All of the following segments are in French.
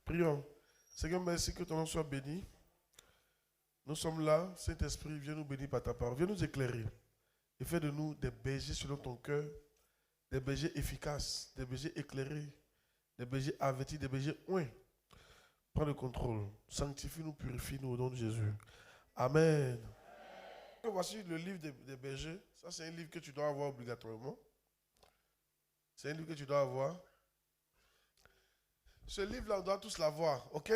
Prions. Seigneur, merci que ton nom soit béni. Nous sommes là, Saint-Esprit, viens nous bénir par ta parole. Viens nous éclairer et fais de nous des bergers selon ton cœur, des bergers efficaces, des bergers éclairés, des bergers avertis, des bergers oints. Prends le contrôle. Sanctifie-nous, purifie-nous au nom de Jésus. Amen. Voici le livre des bergers. Ça, c'est un livre que tu dois avoir obligatoirement. C'est un livre que tu dois avoir. Ce livre-là, on doit tous l'avoir, ok?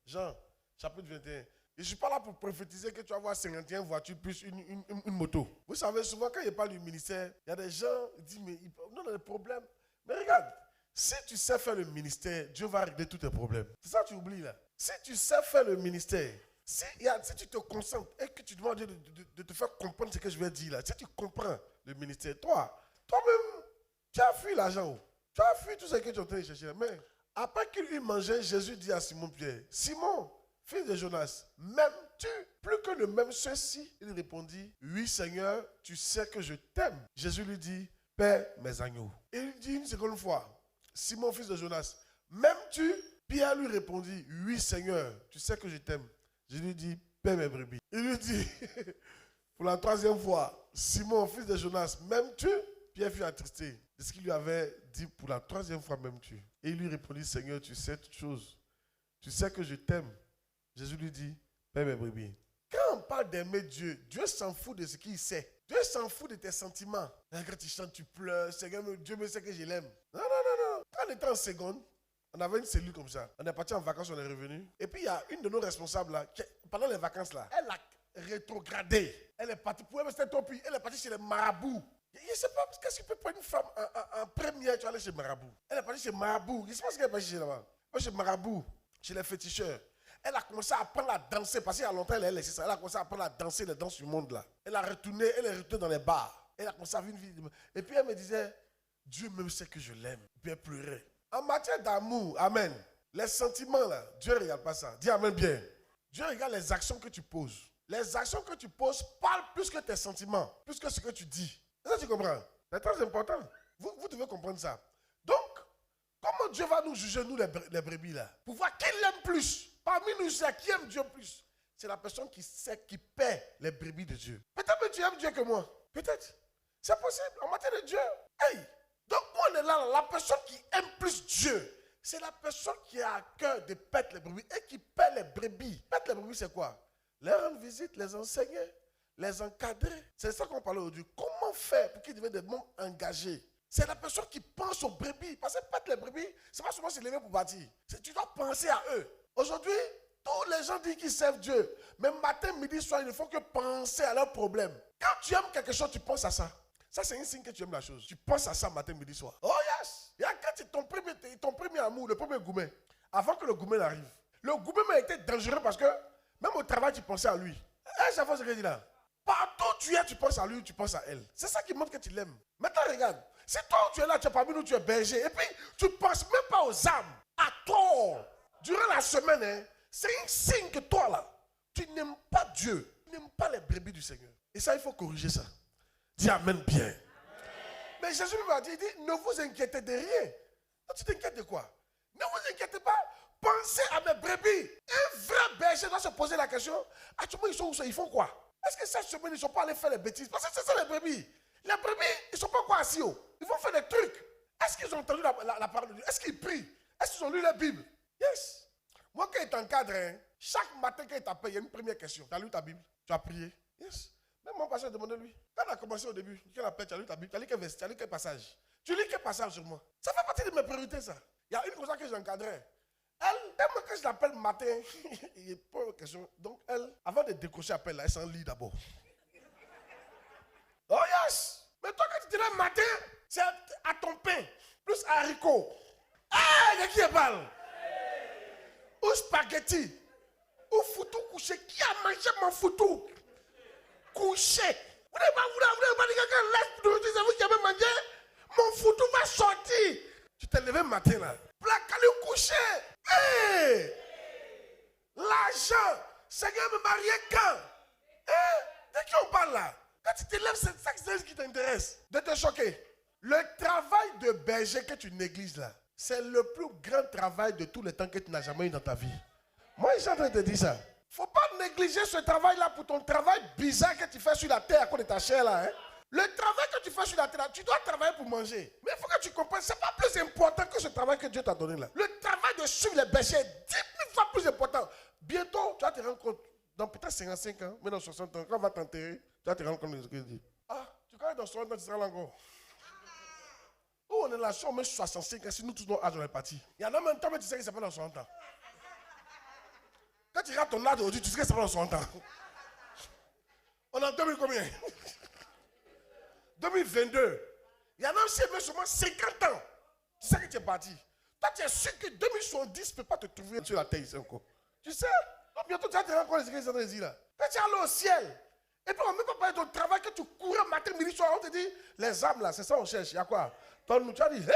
Jean, chapitre 21. Et je ne suis pas là pour prophétiser que tu vas avoir 51 voitures plus une moto. Vous savez, souvent, quand il parle du ministère, il y a des gens qui disent, mais on a des problèmes. Mais regarde, si tu sais faire le ministère, Dieu va régler tous tes problèmes. C'est ça que tu oublies là. Si tu sais faire le ministère, si tu te concentres et que tu demandes de te faire comprendre ce que je vais dire là, si tu comprends le ministère, toi-même, tu as fui l'argent. Tu as fui tout ce que tu es en train de chercher là. Mais après qu'il eut mangé, Jésus dit à Simon-Pierre, Simon, fils de Jonas, m'aimes-tu plus que ne m'aime ceci? Il répondit, oui Seigneur, tu sais que je t'aime. Jésus lui dit, paie mes agneaux. Et il dit une seconde fois, Simon, fils de Jonas, m'aimes-tu? Pierre lui répondit, oui Seigneur, tu sais que je t'aime. Jésus lui dit, paie mes brebis. Il lui dit, pour la troisième fois, Simon, fils de Jonas, m'aimes-tu? Pierre fut attristé de ce qu'il lui avait dit pour la troisième fois, m'aimes-tu? Et il lui répondit, Seigneur, tu sais toutes choses. Tu sais que je t'aime. Jésus lui dit, paie mes brebis. Quand on parle d'aimer Dieu, Dieu s'en fout de ce qu'il sait. Dieu s'en fout de tes sentiments. Quand tu chantes, tu pleures. Seigneur, Dieu me sait que je l'aime. Non. Quand on était en seconde, on avait une cellule comme ça. On est parti en vacances, on est revenu. Et puis il y a une de nos responsables là, qui, pendant les vacances là, elle a rétrogradé. Elle est partie pour elle, elle est partie chez les marabouts. Je ne sais pas, qu'est-ce que tu peux prendre une femme en première, tu vas aller chez Marabout. Elle est partie chez Marabout. Je ne sais pas ce qu'elle est partie chez là-bas. Chez Marabout, chez les féticheurs. Elle a commencé à apprendre à danser, parce qu'il y a longtemps, elle a laissé ça. Elle a commencé à apprendre à danser les danses du monde là. Elle est retournée dans les bars. Elle a commencé à vivre une vie. Et puis elle me disait, Dieu même sait que je l'aime. Et puis elle pleurait. En matière d'amour, amen. Les sentiments là, Dieu ne regarde pas ça. Dis amen bien. Dieu regarde les actions que tu poses. Les actions que tu poses parlent plus que tes sentiments, plus que ce que tu dis. Ça, tu comprends? C'est très important. Vous devez comprendre ça. Donc, comment Dieu va nous juger, nous, les brebis, là? Pour voir qui l'aime plus. Parmi nous, c'est qui aime Dieu plus. C'est la personne qui sait, qui paie les brebis de Dieu. Peut-être que tu aimes Dieu que moi. Peut-être. C'est possible, en matière de Dieu. Hey! Donc, on est là, la personne qui aime plus Dieu, c'est la personne qui a à cœur de paître les brebis et qui paie les brebis. Paître les brebis, c'est quoi? Les rendre visite, les enseigner, les encadrer. C'est ça qu'on parle aujourd'hui. Comment faire pour qu'ils deviennent des membres engagés? C'est la personne qui pense aux brebis. Parce que paître les brebis, c'est pas seulement se lever pour bâtir. Tu dois penser à eux. Aujourd'hui, tous les gens disent qu'ils servent Dieu. Mais matin, midi, soir, il ne faut que penser à leurs problèmes. Quand tu aimes quelque chose, tu penses à ça. Ça, c'est un signe que tu aimes la chose. Tu penses à ça matin, midi, soir. Oh yes! Et quand ton premier amour, le premier gourmet, avant que le gourmet n'arrive, le gourmet a été dangereux parce que même au travail, tu pensais à lui. Et ça fait ce que je dis là. Partout où tu es, tu penses à lui, tu penses à elle. C'est ça qui montre que tu l'aimes. Maintenant, regarde. Si toi, tu es là, tu es parmi nous, tu es berger. Et puis, tu ne penses même pas aux âmes. À toi. Durant la semaine, hein, c'est un signe que toi, là, tu n'aimes pas Dieu. Tu n'aimes pas les brebis du Seigneur. Et ça, il faut corriger ça. Dis amen bien. Amen. Mais Jésus lui a dit, ne vous inquiétez de rien. Non, tu t'inquiètes de quoi? Ne vous inquiétez pas. Pensez à mes brebis. Un vrai berger doit se poser la question. Actuellement, ils sont où? Ils font quoi? Est-ce que cette semaine, ils ne sont pas allés faire les bêtises? Parce que c'est ça les brebis. Les brebis, ils ne sont pas quoi assis. Ils vont faire des trucs. Est-ce qu'ils ont entendu la parole de Dieu? Est-ce qu'ils prient? Est-ce qu'ils ont lu la Bible? Yes. Moi, quand il t'encadre, chaque matin, quand il t'appelle, il y a une première question. Tu as lu ta Bible? Tu as prié? Yes. Même mon pasteur demandait lui. Quand on a commencé au début, quand il appelle, tu as lu ta Bible? Tu as lu quel verset? Tu as lu quel passage? Tu lis quel passage sur moi? Ça fait partie de mes priorités, ça. Il y a une chose que j'encadrais. Elle, même quand je l'appelle le matin, il pose une question. Donc, elle, avant de décrocher l'appel, elle s'en lit d'abord. Oh yes! Mais toi, quand tu te lèves le matin, c'est à ton pain, plus haricots. Ah, il y a qui parle? Ou spaghetti, ou foutou couché. Qui a mangé mon foutou? Couché. Vous n'avez pas dit que quelqu'un laisse de c'est vous qui avez mangé? Mon foutou va sortir. Tu t'es levé le matin là. Placali couché. Hey! L'argent. Seigneur me marier quand? De qui on parle là? Quand tu te lèves, c'est ça qui t'intéresse. De te choquer. Le travail de berger que tu négliges là, c'est le plus grand travail de tous les temps que tu n'as jamais eu dans ta vie. Moi, je suis en train de te dire ça. Il ne faut pas négliger ce travail-là pour ton travail bizarre que tu fais sur la terre à cause de ta chair là. Hein. Le travail que tu fais sur la terre, là, tu dois travailler pour manger. Mais il faut que tu comprennes, ce n'est pas plus important que ce travail que Dieu t'a donné là. Le travail de suivre les bergers est 10 000 fois plus important. Bientôt, tu vas te rendre compte, dans peut-être 55 ans, mais dans 60 ans, quand on va t'enterrer, tu vas te rendre compte de ce que je dis. Ah, tu connais dans 60 ans, tu seras là encore. Oh, on est là, si on met 65 ans, si nous tous nos âges, on est partis. Il y en a même temps, mais tu sais que c'est pas dans 60 ans. Quand tu regardes ton âge aujourd'hui, tu sais que c'est pas dans 60 ans. On est en 2000 combien 2022. Il y en a aussi mais seulement 50 ans. Tu sais que tu es parti. Toi, tu es sûr que 2070 ne peut pas te trouver sur la terre ici encore. Tu sais? Donc, bientôt, tu vas te rendre compte de ce que c'est ici là. Quand tu es allé au ciel, et puis on ne met pas parler de ton travail que tu courais matin, midi, soir, on te dit, les âmes là, c'est ça on cherche. Il y a quoi? Tu as dit, hé!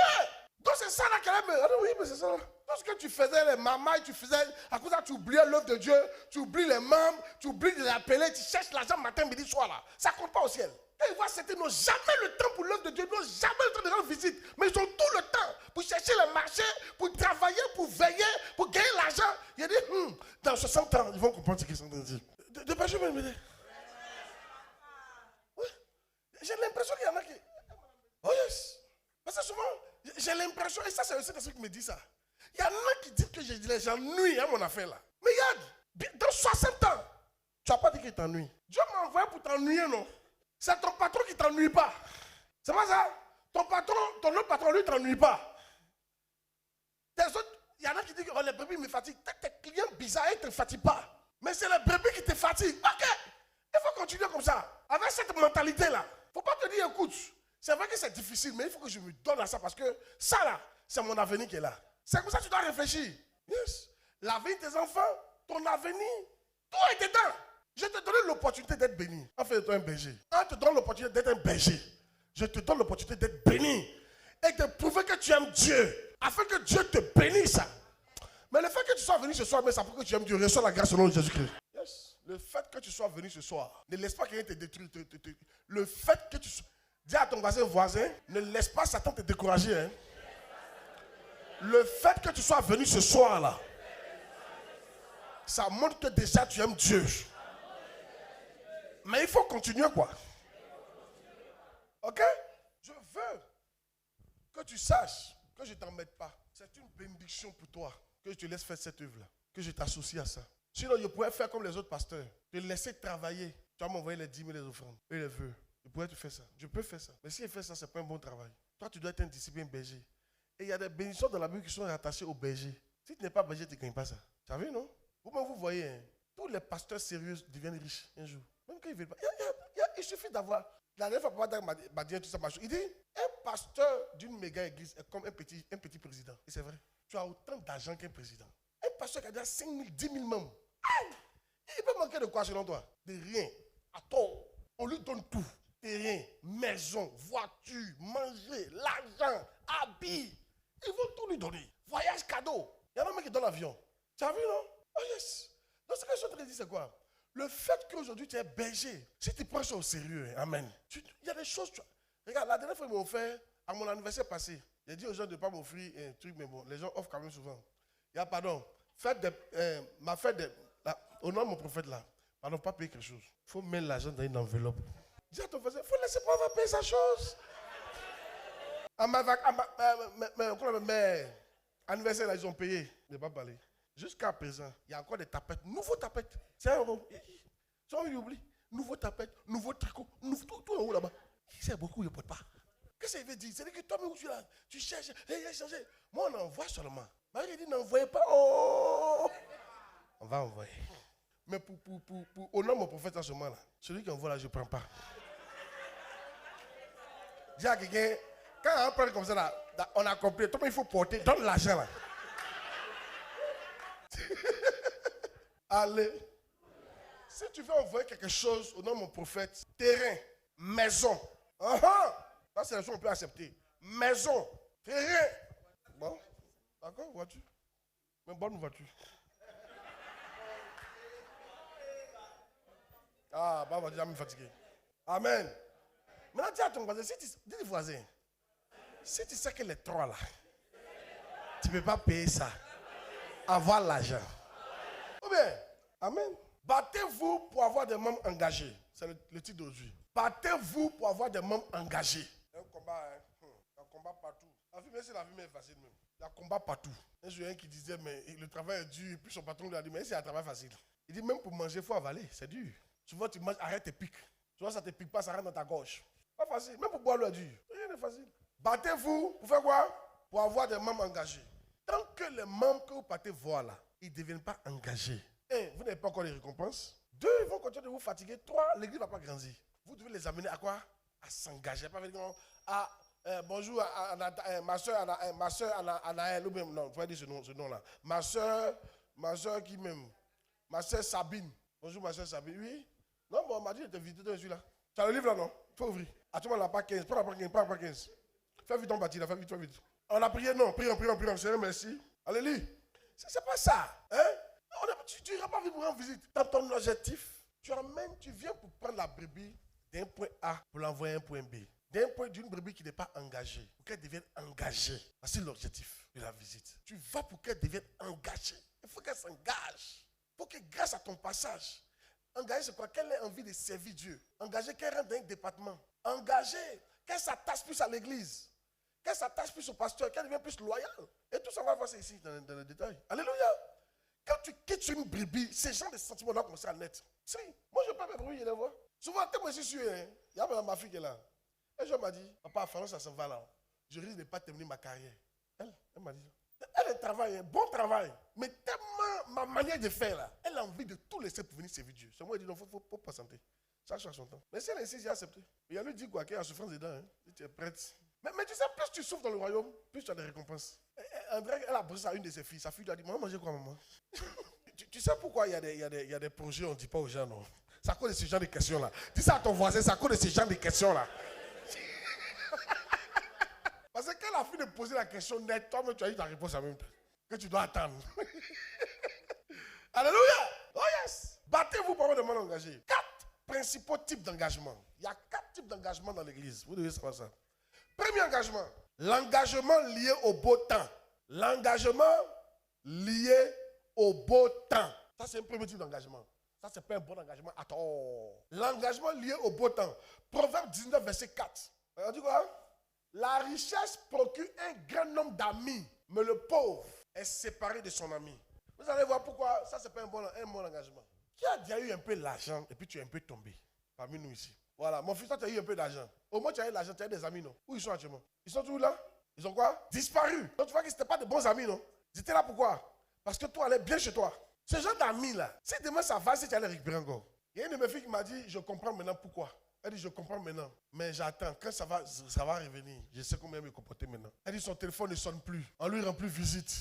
Donc c'est ça là qu'elle aime. Ah oui, mais c'est ça là. Tout ce que tu faisais, les mamailles, tu faisais, à cause de ça, tu oubliais l'œuvre de Dieu, tu oublies les membres, tu oublies de l'appeler, tu cherches l'argent matin, midi, soir là. Ça ne compte pas au ciel. Et ils voient c'était, ils n'ont jamais le temps pour l'œuvre de Dieu, ils n'ont jamais le temps de rendre visite. Mais ils ont tout le temps pour chercher les marchés, pour travailler, pour veiller, pour gagner l'argent. Il a dit, dans 60 ans, ils vont comprendre ce qu'ils sont en train de dire. De pas jouer, mais. Oui. J'ai l'impression qu'il y en a qui. Oh yes. Parce que souvent, j'ai l'impression, et ça c'est aussi ce qui me dit ça. Il y en a qui disent que les gens nuisent à mon affaire là. Mais regarde, dans 60 ans, tu n'as pas dit qu'il t'ennuie. Dieu m'a envoyé pour t'ennuyer, non? C'est ton patron qui ne t'ennuie pas. C'est pas ça? Ton patron, ton autre patron, lui, ne t'ennuie pas. Il y en a qui disent que oh, les brebis me fatiguent. Tes clients bizarres, ils ne te fatiguent pas. Mais c'est les brebis qui te fatiguent. Ok, il faut continuer comme ça. Avec cette mentalité-là. Il ne faut pas te dire, écoute, c'est vrai que c'est difficile, mais il faut que je me donne à ça parce que ça là, c'est mon avenir qui est là. C'est comme ça que tu dois réfléchir. Yes. L'avenir de tes enfants, ton avenir, tout est dedans. Je te donne l'opportunité d'être béni. En fait, toi un berger. Quand je te donne l'opportunité d'être un berger, je te donne l'opportunité d'être béni et de prouver que tu aimes Dieu, afin que Dieu te bénisse. Mais le fait que tu sois venu ce soir, mais ça prouve que tu aimes Dieu. Reçois la grâce au nom de Jésus-Christ. Yes. Le fait que tu sois venu ce soir, ne laisse pas quelqu'un te détruire. Le fait que tu sois... Dis à ton voisin, ne laisse pas Satan te décourager. Hein. Le fait que tu sois venu ce soir là, ça montre que déjà tu aimes Dieu. Mais il faut continuer quoi. Ok? Je veux que tu saches que je ne t'embête pas. C'est une bénédiction pour toi que je te laisse faire cette œuvre là. Que je t'associe à ça. Sinon, je pourrais faire comme les autres pasteurs. Te laisser travailler. Tu vas m'envoyer les 10 000 les offrandes et les vœux. Je pourrais te faire ça. Je peux faire ça. Mais si je fais ça, ce n'est pas un bon travail. Toi, tu dois être un disciple, un berger. Et il y a des bénédictions dans la Bible qui sont rattachées au berger. Si tu n'es pas berger, tu ne gagnes pas ça. Tu as vu, non? Vous-même, vous voyez, hein, tous les pasteurs sérieux deviennent riches un jour. Même quand ils ne veulent pas. Il suffit d'avoir. La dernière fois, papa m'a dit tout ça. Il dit, un pasteur d'une méga église est comme un petit président. Et c'est vrai. Tu as autant d'argent qu'un président. Un pasteur qui a déjà 5 000, 10 000 membres. Il peut manquer de quoi selon toi? De rien. À tort. On lui donne tout. Terrain, maison, voiture, manger, l'argent, habits. Ils vont tout lui donner. Voyage cadeau. Il y en a même qui donnent l'avion. Tu as vu, non? Oh yes. Donc ce que je suis en train de dire, c'est quoi? Le fait qu'aujourd'hui tu es berger, si tu prends ça au sérieux, hein, amen. Il y a des choses. Regarde, la dernière fois ils m'ont offert, à mon anniversaire passé, j'ai dit aux gens de ne pas m'offrir un truc, mais bon, les gens offrent quand même souvent. Il y a, pardon, ma fête, au nom de mon prophète là, pardon, pas payer quelque chose. Il faut mettre l'argent dans une enveloppe. Dis à ton voisin, il faut laisser pas avoir payer sa chose. À ma anniversaire là, ils ont payé, ne pas parler. Jusqu'à présent, il y a encore des tapettes, nouveaux tapettes. C'est un rond. Tu vois, ils oublient. Nouveaux tapettes, nouveaux tricots, tout en haut là-bas. C'est beaucoup, ils ne portent pas. Qu'est-ce que ça veut dire? C'est-à-dire que toi-même où tu es là, tu cherches, il a changé. Moi, on envoie seulement. Marie dit, n'envoyez pas. Oh! On va envoyer. Mais au nom de mon prophète en ce moment là, celui qui envoie là, je ne prends pas. Dis à quelqu'un, quand on prend comme ça là, on a compris, toi, il faut porter, donne l'argent là. Allez. Si tu veux envoyer quelque chose au nom de mon prophète, terrain, maison. Ça, c'est la chose qu'on peut accepter. Maison, terrain. Bon, d'accord, voiture. Mais bonne voiture. Ah, bah, on va déjà me fatiguer. Amen. Maintenant, dis à ton voisin, dis voisin, si tu sais que les trois là, Tu ne peux pas payer ça. Avoir l'argent. Ou bien, amen. Battez-vous pour avoir des membres engagés. C'est le titre d'aujourd'hui. Battez-vous pour avoir des membres engagés. Il y a un combat, hein? Il y a un combat partout. La vie, même si la vie est facile même. Il y a un combat partout. Un jour, qui disait, mais le travail est dur. Et puis son patron lui a dit, mais c'est un travail facile. Il dit, même pour manger, il faut avaler. C'est dur. Souvent, tu manges, arrête tes piques. Souvent, ça ne te pique pas, ça rentre dans ta gorge. Pas facile. Même pour boire l'eau est dur. Rien n'est facile. Battez-vous pour faire quoi? Pour avoir des membres engagés. Tant que les membres que vous partez voir là, ils ne deviennent pas engagés. 1, vous n'avez pas encore les récompenses. 2, ils vont continuer de vous fatiguer. 3, l'église ne va pas grandir. Vous devez les amener à quoi? À s'engager. Pas venir bonjour ma soeur Anaël, ou bien non, il faut dire ce nom là. Ma soeur qui même. Ma soeur Sabine. Bonjour ma soeur Sabine. Oui. Non, bon, on m'a dit de te visiter, je suis là. Tu as le livre là, non? Il faut ouvrir. À tout le monde, pas 15. Prends la pas 15. Fais vite ton bâti là, fais vite. On a prié, non. Prions. Seigneur, merci. Alléluia. C'est pas ça. Hein? Tu n'iras pas vivre pour rendre visite. Dans ton objectif, tu viens pour prendre la brebis d'un point A pour l'envoyer à un point B. D'une brebis qui n'est pas engagée, pour qu'elle devienne engagée. C'est l'objectif de la visite. Tu vas pour qu'elle devienne engagée. Il faut qu'elle s'engage. Il faut que grâce à ton passage, engagée, c'est quoi? Qu'elle ait envie de servir Dieu. Engagée, qu'elle rentre dans un département. Engagée, qu'elle s'attache plus à l'église. Qu'elle s'attache plus au pasteur, qu'elle devienne plus loyale. Et tout ça, on va voir ça ici dans le détail. Alléluia. Quand tu quittes une brebis, ces gens de sentiments doivent commencer à naître. Si, moi je peux me brebis, je les vois. Souvent, quand je suis sûr, il y a ma fille qui est là. Un jour, elle m'a dit, papa, France, ça s'en va là. Je risque de ne pas terminer ma carrière. Elle m'a dit, elle travaille, un bon travail. Mais tellement ma manière de faire là, elle a envie de tout laisser pour venir servir Dieu. C'est moi qui dis, non, il faut patienter. Ça change son temps. Mais si elle insiste, j'ai accepté. Mais il lui dit quoi, qu'il y a souffrance dedans. Hein. Si tu es prête. Mais tu sais, plus tu souffres dans le royaume, plus tu as des récompenses. André, elle a posé ça à une de ses filles. Sa fille lui a dit, maman, mangez quoi, maman? tu sais pourquoi il y a des projets, on ne dit pas aux gens, non? C'est à cause de ce genre de questions-là. Dis ça à ton voisin, c'est à cause de ce genre de questions-là. Parce que quand la fille de poser la question net, toi-même, tu as eu ta réponse en même temps. Que tu dois attendre. Alléluia! Oh yes! Battez-vous pour avoir des membres engagés. 4 principaux types d'engagement. Il y a 4 types d'engagement dans l'église. Vous devez savoir ça. Premier engagement. L'engagement lié au beau temps. L'engagement lié au beau temps. Ça, c'est un premier type d'engagement. Ça, c'est pas un bon engagement à tout. L'engagement lié au beau temps. Proverbe 19, verset 4. On dit quoi? La richesse procure un grand nombre d'amis, mais le pauvre est séparé de son ami. Vous allez voir pourquoi ça, c'est pas un bon engagement. Qui a déjà eu un peu d'argent et puis tu es un peu tombé parmi nous ici? Voilà, mon fils, toi, tu as eu un peu d'argent. Au moins, tu as eu de l'argent, tu as des amis, non? Où ils sont actuellement? Ils sont tous là? Ils ont quoi? Disparu. Donc, tu vois que ce n'étaient pas de bons amis, non? Ils étaient là pourquoi? Parce que toi, allais bien chez toi. Ce genre d'amis-là, si demain ça va, si tu allais récupérer encore. Il y a une de mes filles qui m'a dit, je comprends maintenant pourquoi. Elle dit, je comprends maintenant, mais j'attends. Quand ça va revenir, je sais comment me comporter maintenant. Elle dit, son téléphone ne sonne plus. On lui rend plus visite.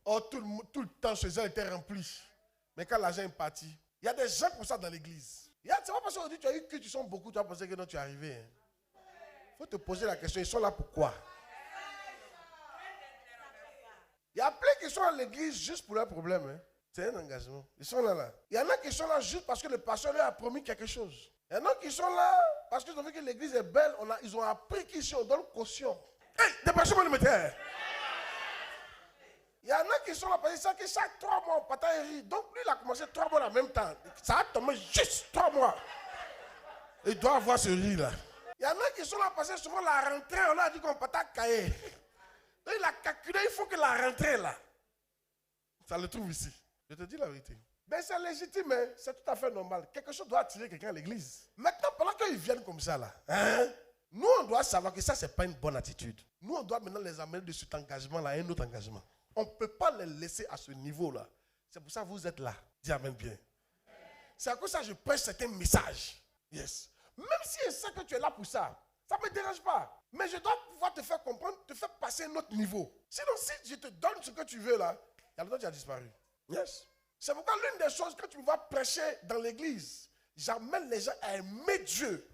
Or, tout le temps chez elle était rempli. Mais quand l'argent est parti, il y a des gens comme ça dans l'église. C'est pas parce qu'aujourd'hui tu as eu que tu sens beaucoup, tu vas penser que non, tu es arrivé. Il faut te poser la question, ils sont là pourquoi? Il y a plein qui sont à l'église juste pour leurs problèmes. Hein. C'est un engagement. Ils sont là. Il y en a qui sont là juste parce que le pasteur leur a promis quelque chose. Il y en a qui sont là parce qu'ils ont vu que l'église est belle. Ils ont appris qu'ici on donne caution. Hey, dépêchez-moi de me taire. Il y en a qui sont là parce que chaque 3 mois on partage riz. Donc lui il a commencé 3 mois en même temps. Ça a tombé juste 3 mois. Il doit avoir ce riz là. Il y en a qui sont là parce que souvent la rentrée, on a dit qu'on partage cahier. Donc il a calculé, il faut que la rentrée là. Ça le trouve ici. Je te dis la vérité. Ben c'est légitime, hein? C'est tout à fait normal. Quelque chose doit attirer quelqu'un à l'église. Maintenant, pendant qu'ils viennent comme ça là, hein? Nous on doit savoir que ça c'est pas une bonne attitude. Nous on doit maintenant les amener de cet engagement là à un autre engagement. On ne peut pas les laisser à ce niveau là. C'est pour ça que vous êtes là. Dis amen bien. C'est à cause de ça que je prêche certains messages. Yes. Même si je sais que tu es là pour ça, ça ne me dérange pas. Mais je dois pouvoir te faire comprendre, te faire passer à un autre niveau. Sinon, si je te donne ce que tu veux là, il y a longtemps que tu as disparu. Yes. C'est pourquoi l'une des choses que tu vas prêcher dans l'église, j'amène les gens à aimer Dieu.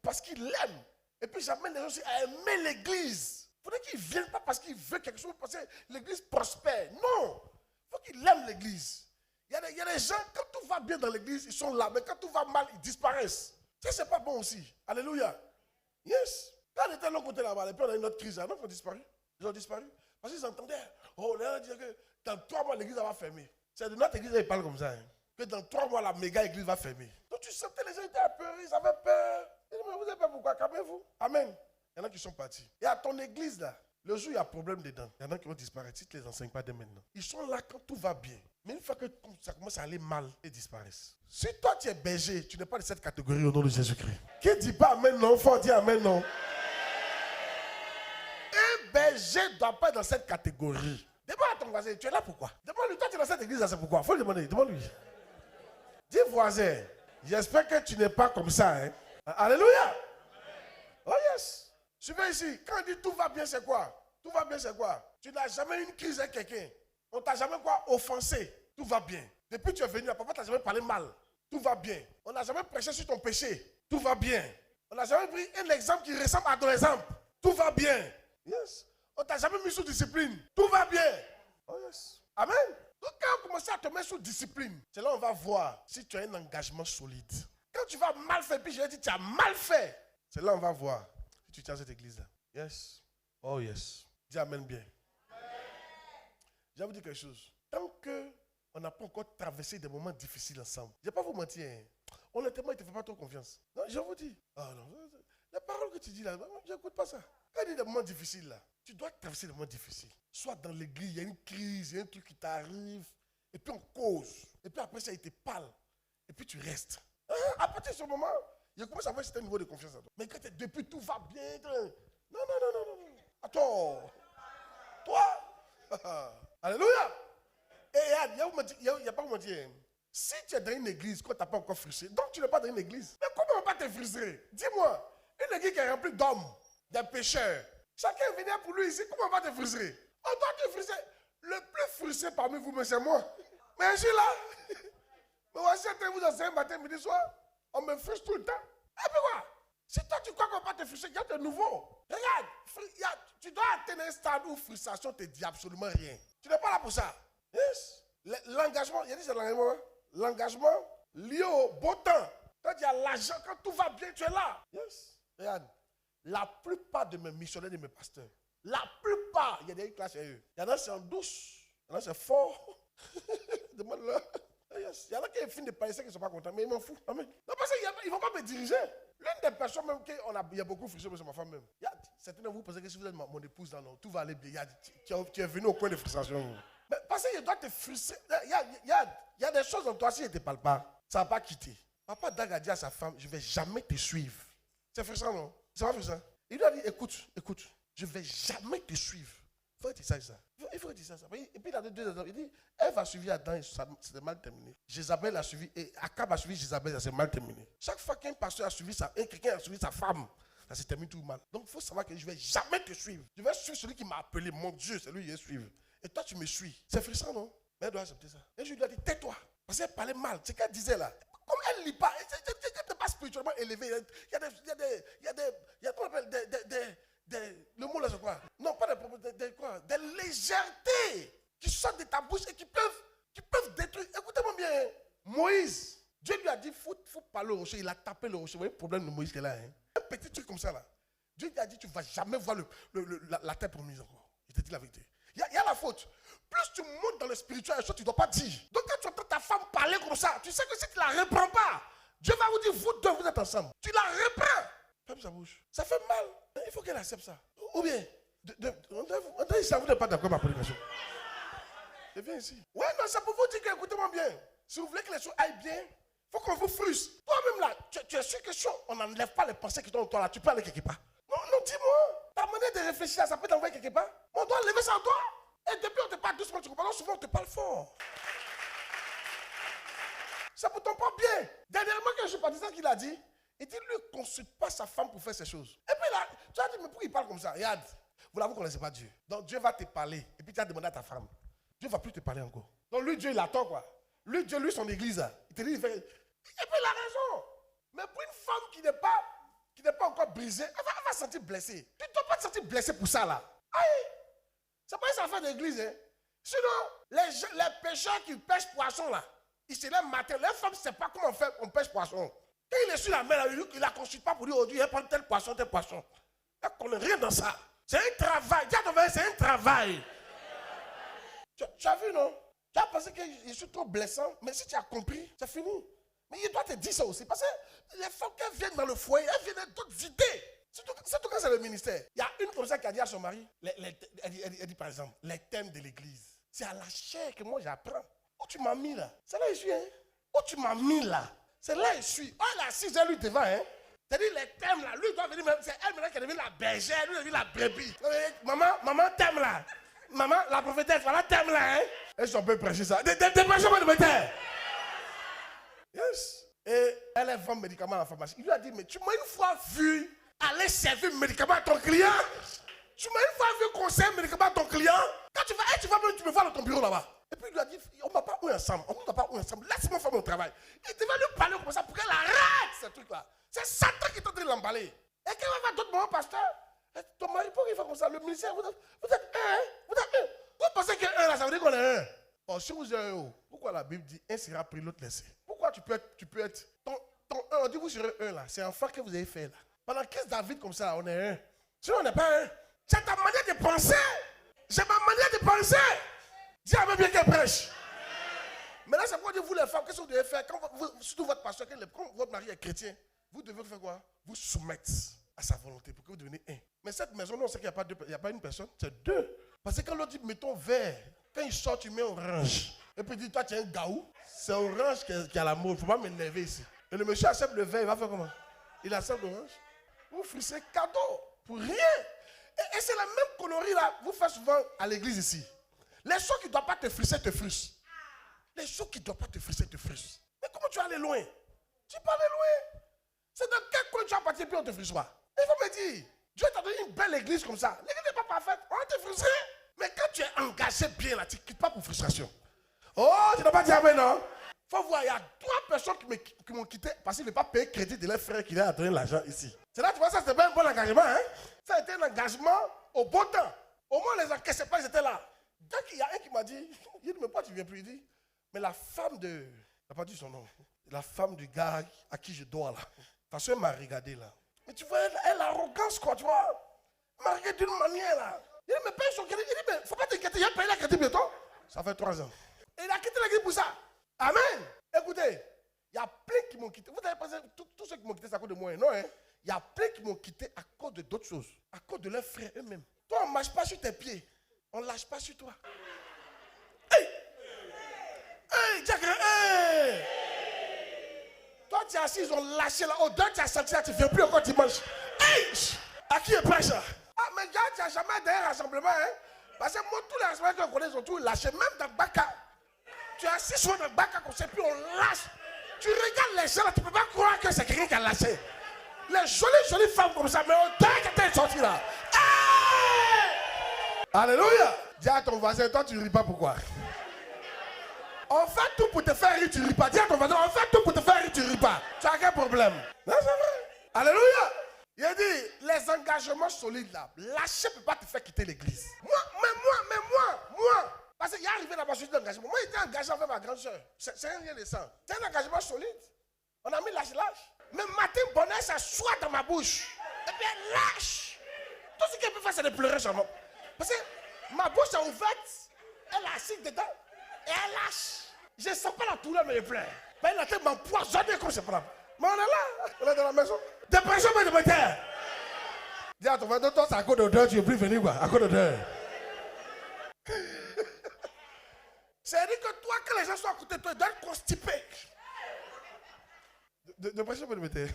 Parce qu'ils l'aiment. Et puis j'amène les gens aussi à aimer l'église. Il faudrait qu'ils ne viennent pas parce qu'ils veulent quelque chose, parce que l'église prospère. Non. Il faut qu'ils aiment l'église. Il y a des gens, quand tout va bien dans l'église, ils sont là. Mais quand tout va mal, ils disparaissent. Ça, c'est pas bon aussi. Alléluia. Yes. Quand on était de l'autre côté là-bas, et puis on a eu une autre crise, là, non, ils ont disparu. Ils ont disparu. Parce qu'ils entendaient, oh, là, dire que dans 3 mois, l'église va fermer. C'est de notre église qu'ils parlent comme ça. Hein. Que dans 3 mois, la méga église va fermer. Donc tu sentais les gens étaient apeurés, ils avaient peur. Ils disaient, mais vous avez peur pourquoi? Calmez-vous. Amen. Il y en a qui sont partis. Et à ton église, là, le jour où il y a problème dedans, il y en a qui vont disparaître si tu ne les enseignes pas dès maintenant. Ils sont là quand tout va bien. Mais une fois que ça commence à aller mal, ils disparaissent. Si toi tu es berger, tu n'es pas de cette catégorie au nom de Jésus-Christ. Qui ne dit pas amen non? Faut dire amen non. Un berger ne doit pas être dans cette catégorie. Demande à ton voisin, tu es là pourquoi? Demande-lui, toi tu es dans cette église là, c'est pourquoi? Il faut le demander, demande-lui. Dis voisin, j'espère que tu n'es pas comme ça. Hein? Alléluia. Oh yes. Suivez ici, quand on dit tout va bien, c'est quoi? Tout va bien, c'est quoi? Tu n'as jamais eu une crise avec quelqu'un. On t'a jamais quoi? Offensé. Tout va bien. Depuis que tu es venu, papa t'a jamais parlé mal. Tout va bien. On n'a jamais prêché sur ton péché. Tout va bien. On n'a jamais pris un exemple qui ressemble à ton exemple. Tout va bien. Yes. On t'a jamais mis sous discipline. Tout va bien. Oh yes. Amen. Donc quand on commence à te mettre sous discipline, c'est là on va voir si tu as un engagement solide. Quand tu vas mal faire, puis je vais dire tu as mal fait. C'est là on va voir si tu tiens cette église-là. Yes. Oh yes. Dis amen bien. Je vais vous dire quelque chose. Tant qu'on n'a pas encore traversé des moments difficiles ensemble, je ne vais pas vous mentir. Hein. Honnêtement, il ne te fait pas trop confiance. Non, je vous dis. Oh non, les paroles que tu dis là, je n'écoute pas ça. Quand il y a des moments difficiles là, tu dois traverser des moments difficiles. Soit dans l'église, il y a une crise, il y a un truc qui t'arrive, et puis on cause. Et puis après ça, il te parle. Et puis tu restes. Hein? À partir de ce moment, il commence à avoir un certain niveau de confiance en toi. Mais quand depuis tout va bien, non. Attends. Toi, alléluia. Et il n'y a pas comment dire. Si tu es dans une église, quand tu n'as pas encore frustré, donc tu n'es pas dans une église. Mais comment on va te frustrer? Dis-moi, une église qui est remplie d'hommes, des pécheurs. Chacun venait pour lui ici, comment on va te frustrer? On doit te frustrer. Le plus frustré parmi vous, mais c'est moi. Mais je suis là. Mais voici, vous enseignez matin, midi, soir. On me frustre tout le temps. Et puis quoi? Si toi tu crois qu'on va te frustrer, il y a de nouveau. Regarde, tu dois atteindre un stade où frustration te dit absolument rien. Tu n'es pas là pour ça. Yes. L'engagement, il y a dit c'est l'engagement. Hein? L'engagement lié au beau temps. Quand il y a l'argent, quand tout va bien, tu es là. Yes. Regarde, la plupart de mes missionnaires, de mes pasteurs, la plupart, il y a des classes chez eux. Il y en a c'est en douce, il y en a c'est fort. Demande-leur. Yes. Il y en a qui finissent de parler, qui ne sont pas contents, mais ils m'en foutent. Amen. Non, parce qu'ils ne vont pas me diriger. L'une des personnes même il y a beaucoup de frustration, c'est ma femme même. Certains de vous pensez que si vous êtes mon épouse, non, tout va aller bien. Tu es venu au coin de frustration. Mais parce qu'il doit te frustrer. Il y a des choses en toi, si je ne te parle pas, ça ne va pas quitter. Papa Dag a dit à sa femme, je ne vais jamais te suivre. C'est frustrant, non? C'est pas frustrant. Il lui a dit, écoute, je ne vais jamais te suivre. Il faut dire ça. Il faut dire ça. Et puis il a dit 2 exemples. Il dit, Ève a suivi Adam et c'était mal terminé. Jézabel a suivi, et Akab a suivi Jézabel, ça s'est mal terminé. Chaque fois qu'un pasteur a suivi quelqu'un a suivi sa femme, ça s'est terminé tout mal. Donc il faut savoir que je ne vais jamais te suivre. Je vais suivre celui qui m'a appelé, mon Dieu, c'est lui qui est suivre. Et toi tu me suis. C'est frustrant, non? Mais elle doit accepter ça. Et je lui ai dit, tais-toi. Parce qu'elle parlait mal. C'est qu'elle disait là. Comme elle ne lit pas, elle n'est pas spirituellement élevée. Il y a le mot là c'est quoi? Non, pas des légèretés qui sortent de ta bouche et qui peuvent détruire. Écoutez-moi bien. Moïse, Dieu lui a dit, faut parler au rocher. Il a tapé le rocher. Vous voyez le problème de Moïse qu'elle a. Hein? Un petit truc comme ça là. Dieu lui a dit, tu ne vas jamais voir la terre promise encore. Il te dit la vérité. Il y a la faute. Plus tu montes dans le spirituel, tu ne dois pas dire. Donc quand tu entends ta femme parler comme ça, tu sais que si tu ne la reprends pas, Dieu va vous dire, vous deux, vous êtes ensemble. Tu la reprends. Ferme sa bouche. Ça fait mal. Il faut qu'elle accepte ça. Ou bien, ça vous n'êtes pas d'accord avec ma prédication. Je viens ici. Ouais, non, c'est pour vous dire que, écoutez-moi bien. Si vous voulez que les choses aillent bien, il faut qu'on vous frustre. Toi-même là, tu es sûr que si on n'enlève pas les pensées qui sont en toi là, tu peux aller quelque part. Non, dis-moi. Ta manière de réfléchir, ça peut t'envoyer quelque part. On doit enlever ça en toi. Et depuis on te parle doucement, tu comprends. Souvent on te parle fort. C'est pour ton propre bien. Dernièrement, quand je suis parti, c'est qu'il a dit. Il dit, lui, ne consulte pas sa femme pour faire ces choses. Et puis là, tu as dit, mais pourquoi il parle comme ça? Regarde, vous ne connaissez pas Dieu. Donc Dieu va te parler. Et puis tu as demandé à ta femme. Dieu ne va plus te parler encore. Donc lui, Dieu, il attend quoi. Lui, Dieu, son église. Là. Il te dit, il fait. Et puis il a raison. Mais pour une femme qui n'est pas encore brisée, elle va se sentir blessée. Tu ne dois pas te sentir blessée pour ça là. Aïe. C'est pas une affaire d'église. Hein. Sinon, les pêcheurs qui pêchent poisson là, ils se lèvent matin. Les femmes ne savent pas comment on pêche poisson. Quand il est sur la mer, il ne la consulte pas pour dire aujourd'hui, il prend tel poisson. Elle ne connaît rien dans ça. C'est un travail. Dis à ton voisin, c'est un travail. Tu as vu, non? Tu as pensé que je suis trop blessant, mais si tu as compris, c'est fini. Mais il doit te dire ça aussi, parce que les femmes qui viennent dans le foyer, elles viennent d'autres idées. Surtout quand c'est le ministère. Il y a une comme ça qui a dit à son mari, elle dit par exemple, les thèmes de l'église. C'est à la chair que moi j'apprends. Où tu m'as mis là? C'est là où je suis, hein? Où tu m'as mis là? C'est là où je suis. Oh, elle est assise, elle lui devant, hein? C'est-à-dire les thèmes là, lui doit venir, c'est elle maintenant qui est devenue la bergère, lui devient la brebis. Maman, thème là. Maman, la prophétesse, voilà thème là, hein? Est-ce qu'on peut prêcher ça? Dépêchez-moi de me taire. Yes. Et elle est vend médicaments à la pharmacie. Il lui a dit, mais tu m'as une fois vu aller servir médicaments à ton client? Tu m'as une fois vu conseiller médicaments à ton client? Quand tu me vois dans ton bureau là-bas. Et puis il lui a dit, on ne va pas où ensemble, laisse-moi faire mon travail. Il devait lui parler comme ça pour qu'elle arrête ce truc-là. C'est Satan qui est en train de l'emballer. Et quand on va voir d'autres moments, pasteur, ton mari, pourquoi il fait comme ça? Le ministère, vous êtes un, vous êtes un. Vous pensez qu'un là, ça veut dire qu'on est un? Oh, si vous êtes un, pourquoi la Bible dit un sera pris, l'autre laissé? Pourquoi tu peux être ton un, on dit vous serez un là, c'est un enfant que vous avez fait là. Pendant 15 David comme ça, on est un. Sinon on n'est pas un. C'est ta manière de penser. C'est ma manière de penser. Dis à moi bien qu'elle prêche. Maintenant, c'est pourquoi vous les femmes, qu'est-ce que vous devez faire quand surtout votre pasteur, quand votre mari est chrétien, vous devez faire quoi? Vous soumettre à sa volonté pour que vous deveniez un. Mais cette maison, on sait qu'il n'y a pas une personne, c'est deux. Parce que quand l'autre dit mettons vert, quand il sort, tu mets orange. Et puis il dit toi tu es un gaou, c'est orange qui a la mode, il ne faut pas m'énerver ici. Et le monsieur accepte le vert, il va faire comment? Il accepte l'orange. Vous frissez cadeau pour rien. Et c'est la même connerie là, vous faites souvent à l'église ici. Les choses qui ne doivent pas te frisser, te frustrent. Les choses qui ne doivent pas te frisser, te frustrent. Mais comment tu vas aller loin? Tu peux aller loin. C'est dans quel coin tu vas partir puis on te frustre pas? Il faut me dire, Dieu t'a donné une belle église comme ça. L'église n'est pas parfaite, on va te frustrer. Mais quand tu es engagé bien là, tu ne quittes pas pour frustration. Oh, tu n'as pas dit amen, non? Il faut voir, il y a 3 personnes qui m'ont quitté parce qu'ils ne veulent pas payer crédit de leur frère qui leur a donné l'argent ici. C'est là, tu vois, ça, c'était pas un bon engagement, hein? Ça a été un engagement au bon temps. Au moins, les encaissés pas, ils étaient là. Donc, il y a un qui m'a dit, il dit, mais pourquoi tu ne viens plus? Il dit, mais la femme de. Il n'a pas dit son nom. La femme du gars à qui je dois là. Parce qu'elle m'a regardé là. Mais tu vois, elle a l'arrogance, quoi, tu vois. Elle m'a regardé d'une manière là. Il dit, mais paye son crédit. Il dit, mais il ne faut pas t'inquiéter, il a payé la crédit bientôt. Ça fait 3 ans. Et il a quitté l'église pour ça. Amen. Écoutez, il y a plein qui m'ont quitté. Vous avez pensé, tous ceux qui m'ont quitté, c'est à cause de moi. Non, hein. Il y a plein qui m'ont quitté à cause de d'autres choses. À cause de leurs frères eux-mêmes. Toi, on ne marche pas sur tes pieds. On ne lâche pas sur toi. Hey! Hey, Jack, hey! Toi, tu es assis, ils ont lâché là. Au-delà, tu as senti là, tu ne viens plus encore dimanche. Hey! À qui est prêt ça? Ah, mais gars, tu n'as jamais été un rassemblement, hein? Parce que moi, tous les rassemblements qu'on connaît, ils ont tous lâché. Même dans Baka. Tu es assis sur le Baka, qu'on ne sait plus, on lâche. Tu regardes les gens là, tu ne peux pas croire que c'est quelqu'un qui a lâché. Les jolies femmes comme ça, mais au-delà, qui étaient sortis là. Hey! Alléluia! Dis à ton voisin, toi, tu ne ris pas, pourquoi? On fait tout pour te faire rire, tu ne ris pas. Dis à ton voisin, on fait tout pour te faire rire, tu ne ris pas. Tu as quel problème? Non, c'est vrai. Alléluia! Il a dit, les engagements solides là, lâcher ne peut pas te faire quitter l'église. Moi. Parce qu'il est arrivé là-bas sur l'engagement. Moi, j'étais engagé avec ma grande soeur. C'est rien de ça. C'est un engagement solide. On a mis lâche. Mais matin, bonheur, ça soit dans ma bouche. Et puis elle lâche. Tout ce qu'elle peut faire, c'est de pleurer sur moi. Parce que ma bouche est ouverte, elle est assise dedans, et elle lâche. Je ne sens pas la douleur, mais elle pleure. Mais elle a tellement empoisonné comme c'est pas. Mais on est là, on est dans la maison. Dépression, mais de me taire. Dis à ton frère, toi, c'est à cause d'odeur, tu ne veux plus venir, quoi, à cause d'odeur. C'est-à-dire que toi, quand les gens sont à côté de toi, ils doivent être constipés. Dépression, mais de me taire.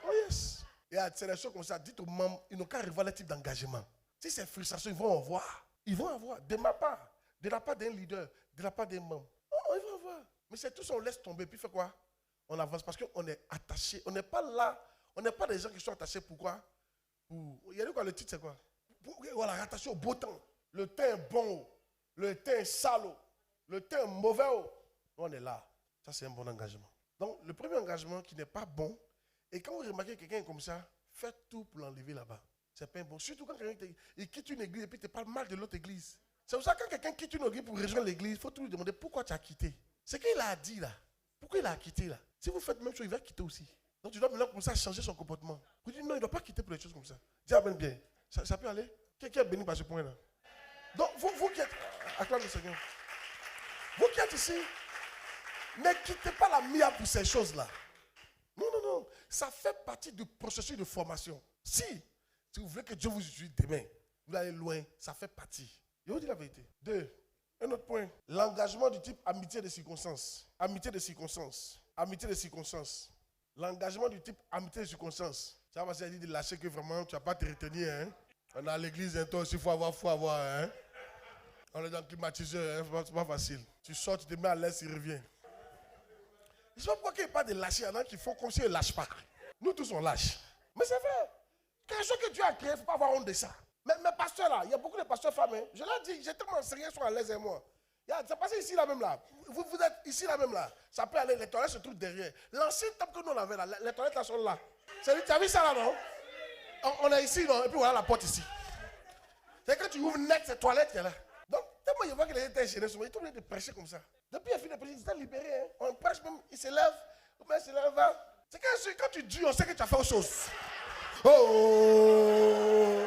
Oh yes. Et c'est des choses comme ça. Dites aux membres, ils n'ont qu'à arriver à le type d'engagement. Si c'est frustration, ils vont en voir. Ils vont en voir. De ma part. De la part d'un leader. De la part d'un membre. Oh, ils vont en voir. Mais c'est tout ça, on laisse tomber. Puis fait quoi? On avance parce qu'on est attaché. On n'est pas là. On n'est pas des gens qui sont attachés. Pourquoi? Il y a dit quoi? Le titre, c'est quoi? Voilà, rattaché au beau temps. Le temps est bon. Le temps est sale. Le temps est mauvais. On est là. Ça, c'est un bon engagement. Donc, le premier engagement qui n'est pas bon, et quand vous remarquez quelqu'un comme ça, faites tout pour l'enlever là-bas. C'est pas bon. Surtout quand quelqu'un quitte une église et puis tu parles mal de l'autre église. C'est pour ça que quand quelqu'un quitte une église pour rejoindre l'église, il faut toujours lui demander pourquoi tu as quitté. C'est qu'il a dit là. Pourquoi il a quitté là? Si vous faites la même chose, il va quitter aussi. Donc tu dois maintenant commencer à changer son comportement. Vous dites non, il ne doit pas quitter pour des choses comme ça. Dis amen bien. Ça peut aller? Qui est béni par ce point-là? Donc, vous qui êtes... Acclame le Seigneur. Vous qui êtes ici, ne quittez pas la MIA pour ces choses-là. Non, non, non. Ça fait partie du processus de formation. Si vous voulez que Dieu vous utilise demain, vous allez loin, ça fait partie. Je vous dis la vérité. 2. Un autre point. L'engagement du type amitié de circonstances. Amitié de circonstances. Amitié de circonstances. L'engagement du type amitié de circonstances. Ça va dire de lâcher que vraiment tu ne vas pas te retenir. Hein? On est à l'église, hein, toi aussi, il faut avoir. Hein? On est dans le climatiseur, hein? C'est pas facile. Tu sors, tu te mets à l'aise, il revient. Je ne sais pas pourquoi il n'y a pas de lâcher. Il y en a qui font comme si ils ne lâchent pas. Nous tous, on lâche. Mais c'est vrai. Quelque chose que Dieu a créé, il ne faut pas avoir honte de ça. Mais mes pasteurs là, il y a beaucoup de pasteurs femmes. Hein. Je leur dis, j'ai tellement enseigné, ils sont à l'aise et moi. C'est passé ici là même là. Vous êtes ici là même là. Ça peut aller, les toilettes se trouvent derrière. L'ancienne table que nous on avait là, les toilettes là sont là. Tu as vu ça là, non? On est ici, non? Et puis voilà la porte ici. C'est que tu ouvres net ces toilettes qui est là. Donc, tellement il voit qu'il était gêné, il est obligé de prêcher comme ça. Depuis il a fini de prêcher, il s'est libéré. Hein. On prêche même, il se lève, il se lève. Hein. C'est quand tu dis, on sait que tu as fait autre chose. Oh!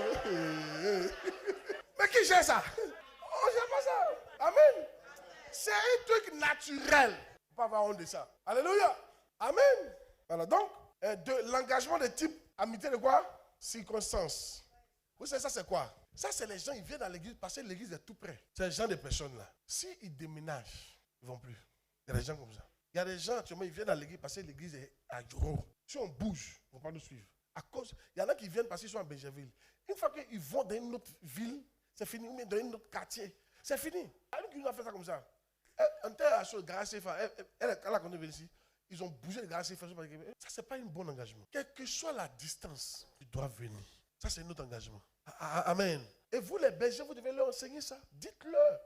Mais qui gère ça? On ne gère pas ça. Amen. C'est un truc naturel. Il ne faut pas avoir honte de ça. Alléluia. Amen. Voilà, donc, l'engagement de type amitié de quoi? Circonstance. Vous savez, ça c'est quoi? Ça, c'est les gens, ils viennent à l'église parce que l'église est tout près. C'est les gens de personnes-là. S'ils déménagent, ils ne vont plus. Il y a des gens comme ça. Il y a des gens, actuellement, ils viennent à l'église parce que l'église est à Djoro. Si on bouge, ils ne vont pas nous suivre. À cause, il y en a qui viennent parce qu'ils sont à Benjerville. Une fois qu'ils vont dans une autre ville, c'est fini. Ou dans un autre quartier, c'est fini. Il y en a qui nous a fait ça comme ça. On était à ce garage CFA. Elle a connu ici. Ils ont bougé le garage CFA. Ça, ce n'est pas un bon engagement. Quelle que soit la distance, tu dois venir. Ça, c'est notre engagement. Amen. Et vous, les bergers, vous devez leur enseigner ça. Dites-leur.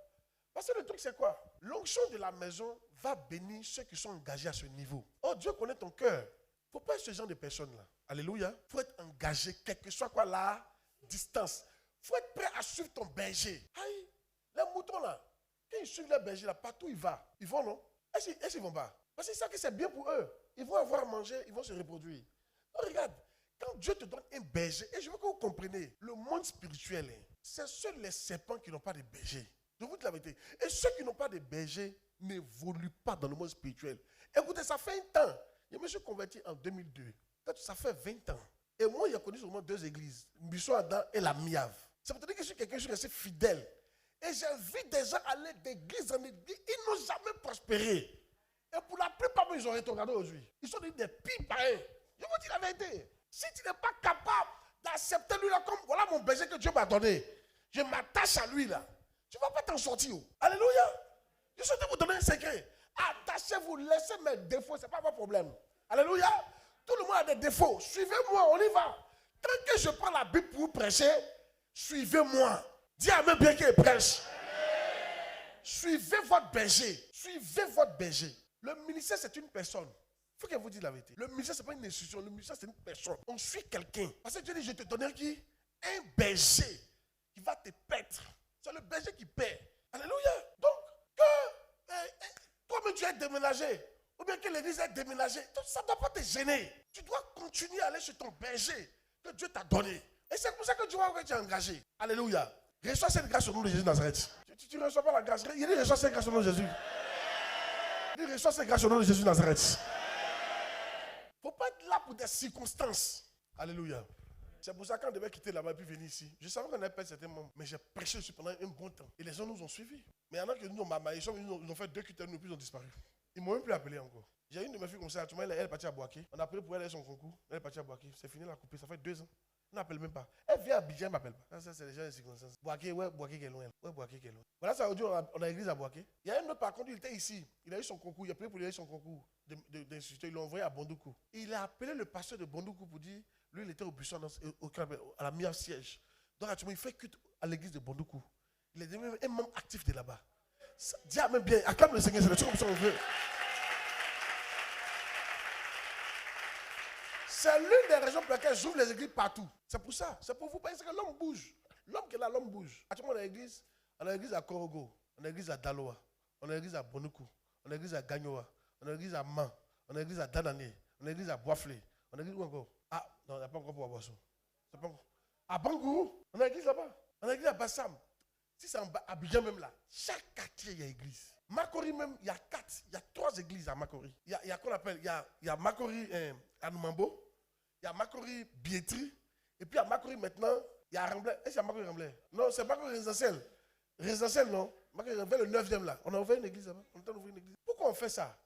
Parce que le truc, c'est quoi? L'onction de la maison va bénir ceux qui sont engagés à ce niveau. Oh, Dieu connaît ton cœur. Il ne faut pas être ce genre de personnes-là. Alléluia. Il faut être engagé, quelle que soit quoi la distance. Il faut être prêt à suivre ton berger. Aïe, les moutons là, quand ils suivent les bergers là, partout ils vont. Ils vont, non? Est-ce qu'ils vont pas? Parce qu'ils savent que c'est bien pour eux. Ils vont avoir à manger, ils vont se reproduire. Donc, regarde, quand Dieu te donne un berger, et je veux que vous compreniez, le monde spirituel, c'est seuls les serpents qui n'ont pas de berger. Je vous dis la vérité. Et ceux qui n'ont pas de berger n'évoluent pas dans le monde spirituel. Écoutez, ça fait un temps. Je me suis converti en 2002. Ça fait 20 ans. Et moi, il y a connu seulement 2 églises. Bissot Adam et la Miave. Ça veut dire que je suis quelqu'un qui est resté fidèle. Et j'ai vu des gens aller d'église en église. Ils n'ont jamais prospéré. Et pour la plupart, ils ont rétrogradé aujourd'hui. Ils sont des pipes pareils. Je vous dis la vérité. Si tu n'es pas capable d'accepter lui là comme voilà mon berger que Dieu m'a donné, je m'attache à lui là. Tu ne vas pas t'en sortir. Alléluia. Je souhaite vous donner un secret. Attachez-vous, laissez mes défauts, ce n'est pas votre problème. Alléluia. Tout le monde a des défauts. Suivez-moi, on y va. Tant que je prends la Bible pour vous prêcher, suivez-moi. Dis à même bien qu'il prêche. Suivez votre berger. Suivez votre berger. Le ministère, c'est une personne. Il faut que vous dise la vérité. Le ministère, ce n'est pas une institution. Le ministère, c'est une personne. On suit quelqu'un. Parce que Dieu dit, je te donnerai qui? Un berger qui va te paître. C'est le berger qui paie. Alléluia. Donc, que toi-même tu es déménagé, ou bien que l'église est déménagée, ça ne doit pas te gêner. Tu dois continuer à aller chez ton berger que Dieu t'a donné. Et c'est pour ça que tu vois que tu es engagé. Alléluia. Reçois cette grâce au nom de Jésus de Nazareth. Tu ne reçois pas la grâce. Il dit reçois cette grâce au nom de Jésus. Il dit reçois cette grâce au nom de Jésus de Nazareth. Il ne faut pas être là pour des circonstances. Alléluia. C'est pour ça qu'on devait quitter là-bas et puis venir ici. Je savais qu'on n'avait pas certains membres, mais j'ai prêché dessus pendant un bon temps. Et les gens nous ont suivis. Mais il y en a qui nous ont mamayé, ils ont fait 2 QTN, puis ils ont disparu. Ils ne m'ont même plus appelé encore. J'ai une de mes filles comme ça, elle est partie à Boaké. On a appelé pour elle son concours. Elle est partie à Boaké. C'est fini la coupée, ça fait 2 ans. On n'appelle même pas. Elle vient à Abidjan, elle ne m'appelle pas. Ça, c'est les gens de circonstances. Boaké, ouais, Boaké qui est loin. Ouais, Boaké qui est loin. Voilà, ça aujourd'hui, on a l'église à Boaké. Il y a un autre, par contre, il était ici. Il a eu son concours. Il a appelé pour lui avoir son concours d'instituteur. Ils l'ont envoyé à Bondoukou. Il a appelé le pasteur de Bondoukou pour dire, lui, il était au buisson, à la meilleure siège. Donc, actuellement, il fait culte à l'église de Bondoukou. Il est devenu un membre actif de là-bas. Dis même bien, acclame le Seigneur, c'est le truc comme ça on veut. C'est l'une des raisons pour lesquelles j'ouvre les églises partout. C'est pour ça. C'est pour vous parce que l'homme bouge. L'homme qui est là, l'homme bouge. Actuellement, on a l'église à Korogo, on a l'église à Daloa, on a l'église à Bondoukou, on a l'église à Gagnoa, on a l'église à Man, on a l'église à Danané, on a l'église à Boisflé, on a l'église où encore? Ah, non, on n'a pas encore pour Boisson. À Bangourou, on a l'église là-bas. On a l'église à Bassam. Si c'est en Abidjan même là, chaque quartier, il y a église. Makori même, il y a 3 églises à Makori. Il y a qu'on appelle, il y a Makori à Noumambo, il y a Makori Bietri, et puis à Makori maintenant, il y a Remblai. Est-ce qu'il y a Makori Remblai? Non, c'est Makori Résidentiel. Résidentiel, non. Makori Remblai, le 9e là. On a ouvert une église là-bas. On est en train d'ouvrir une église. Pourquoi on fait ça?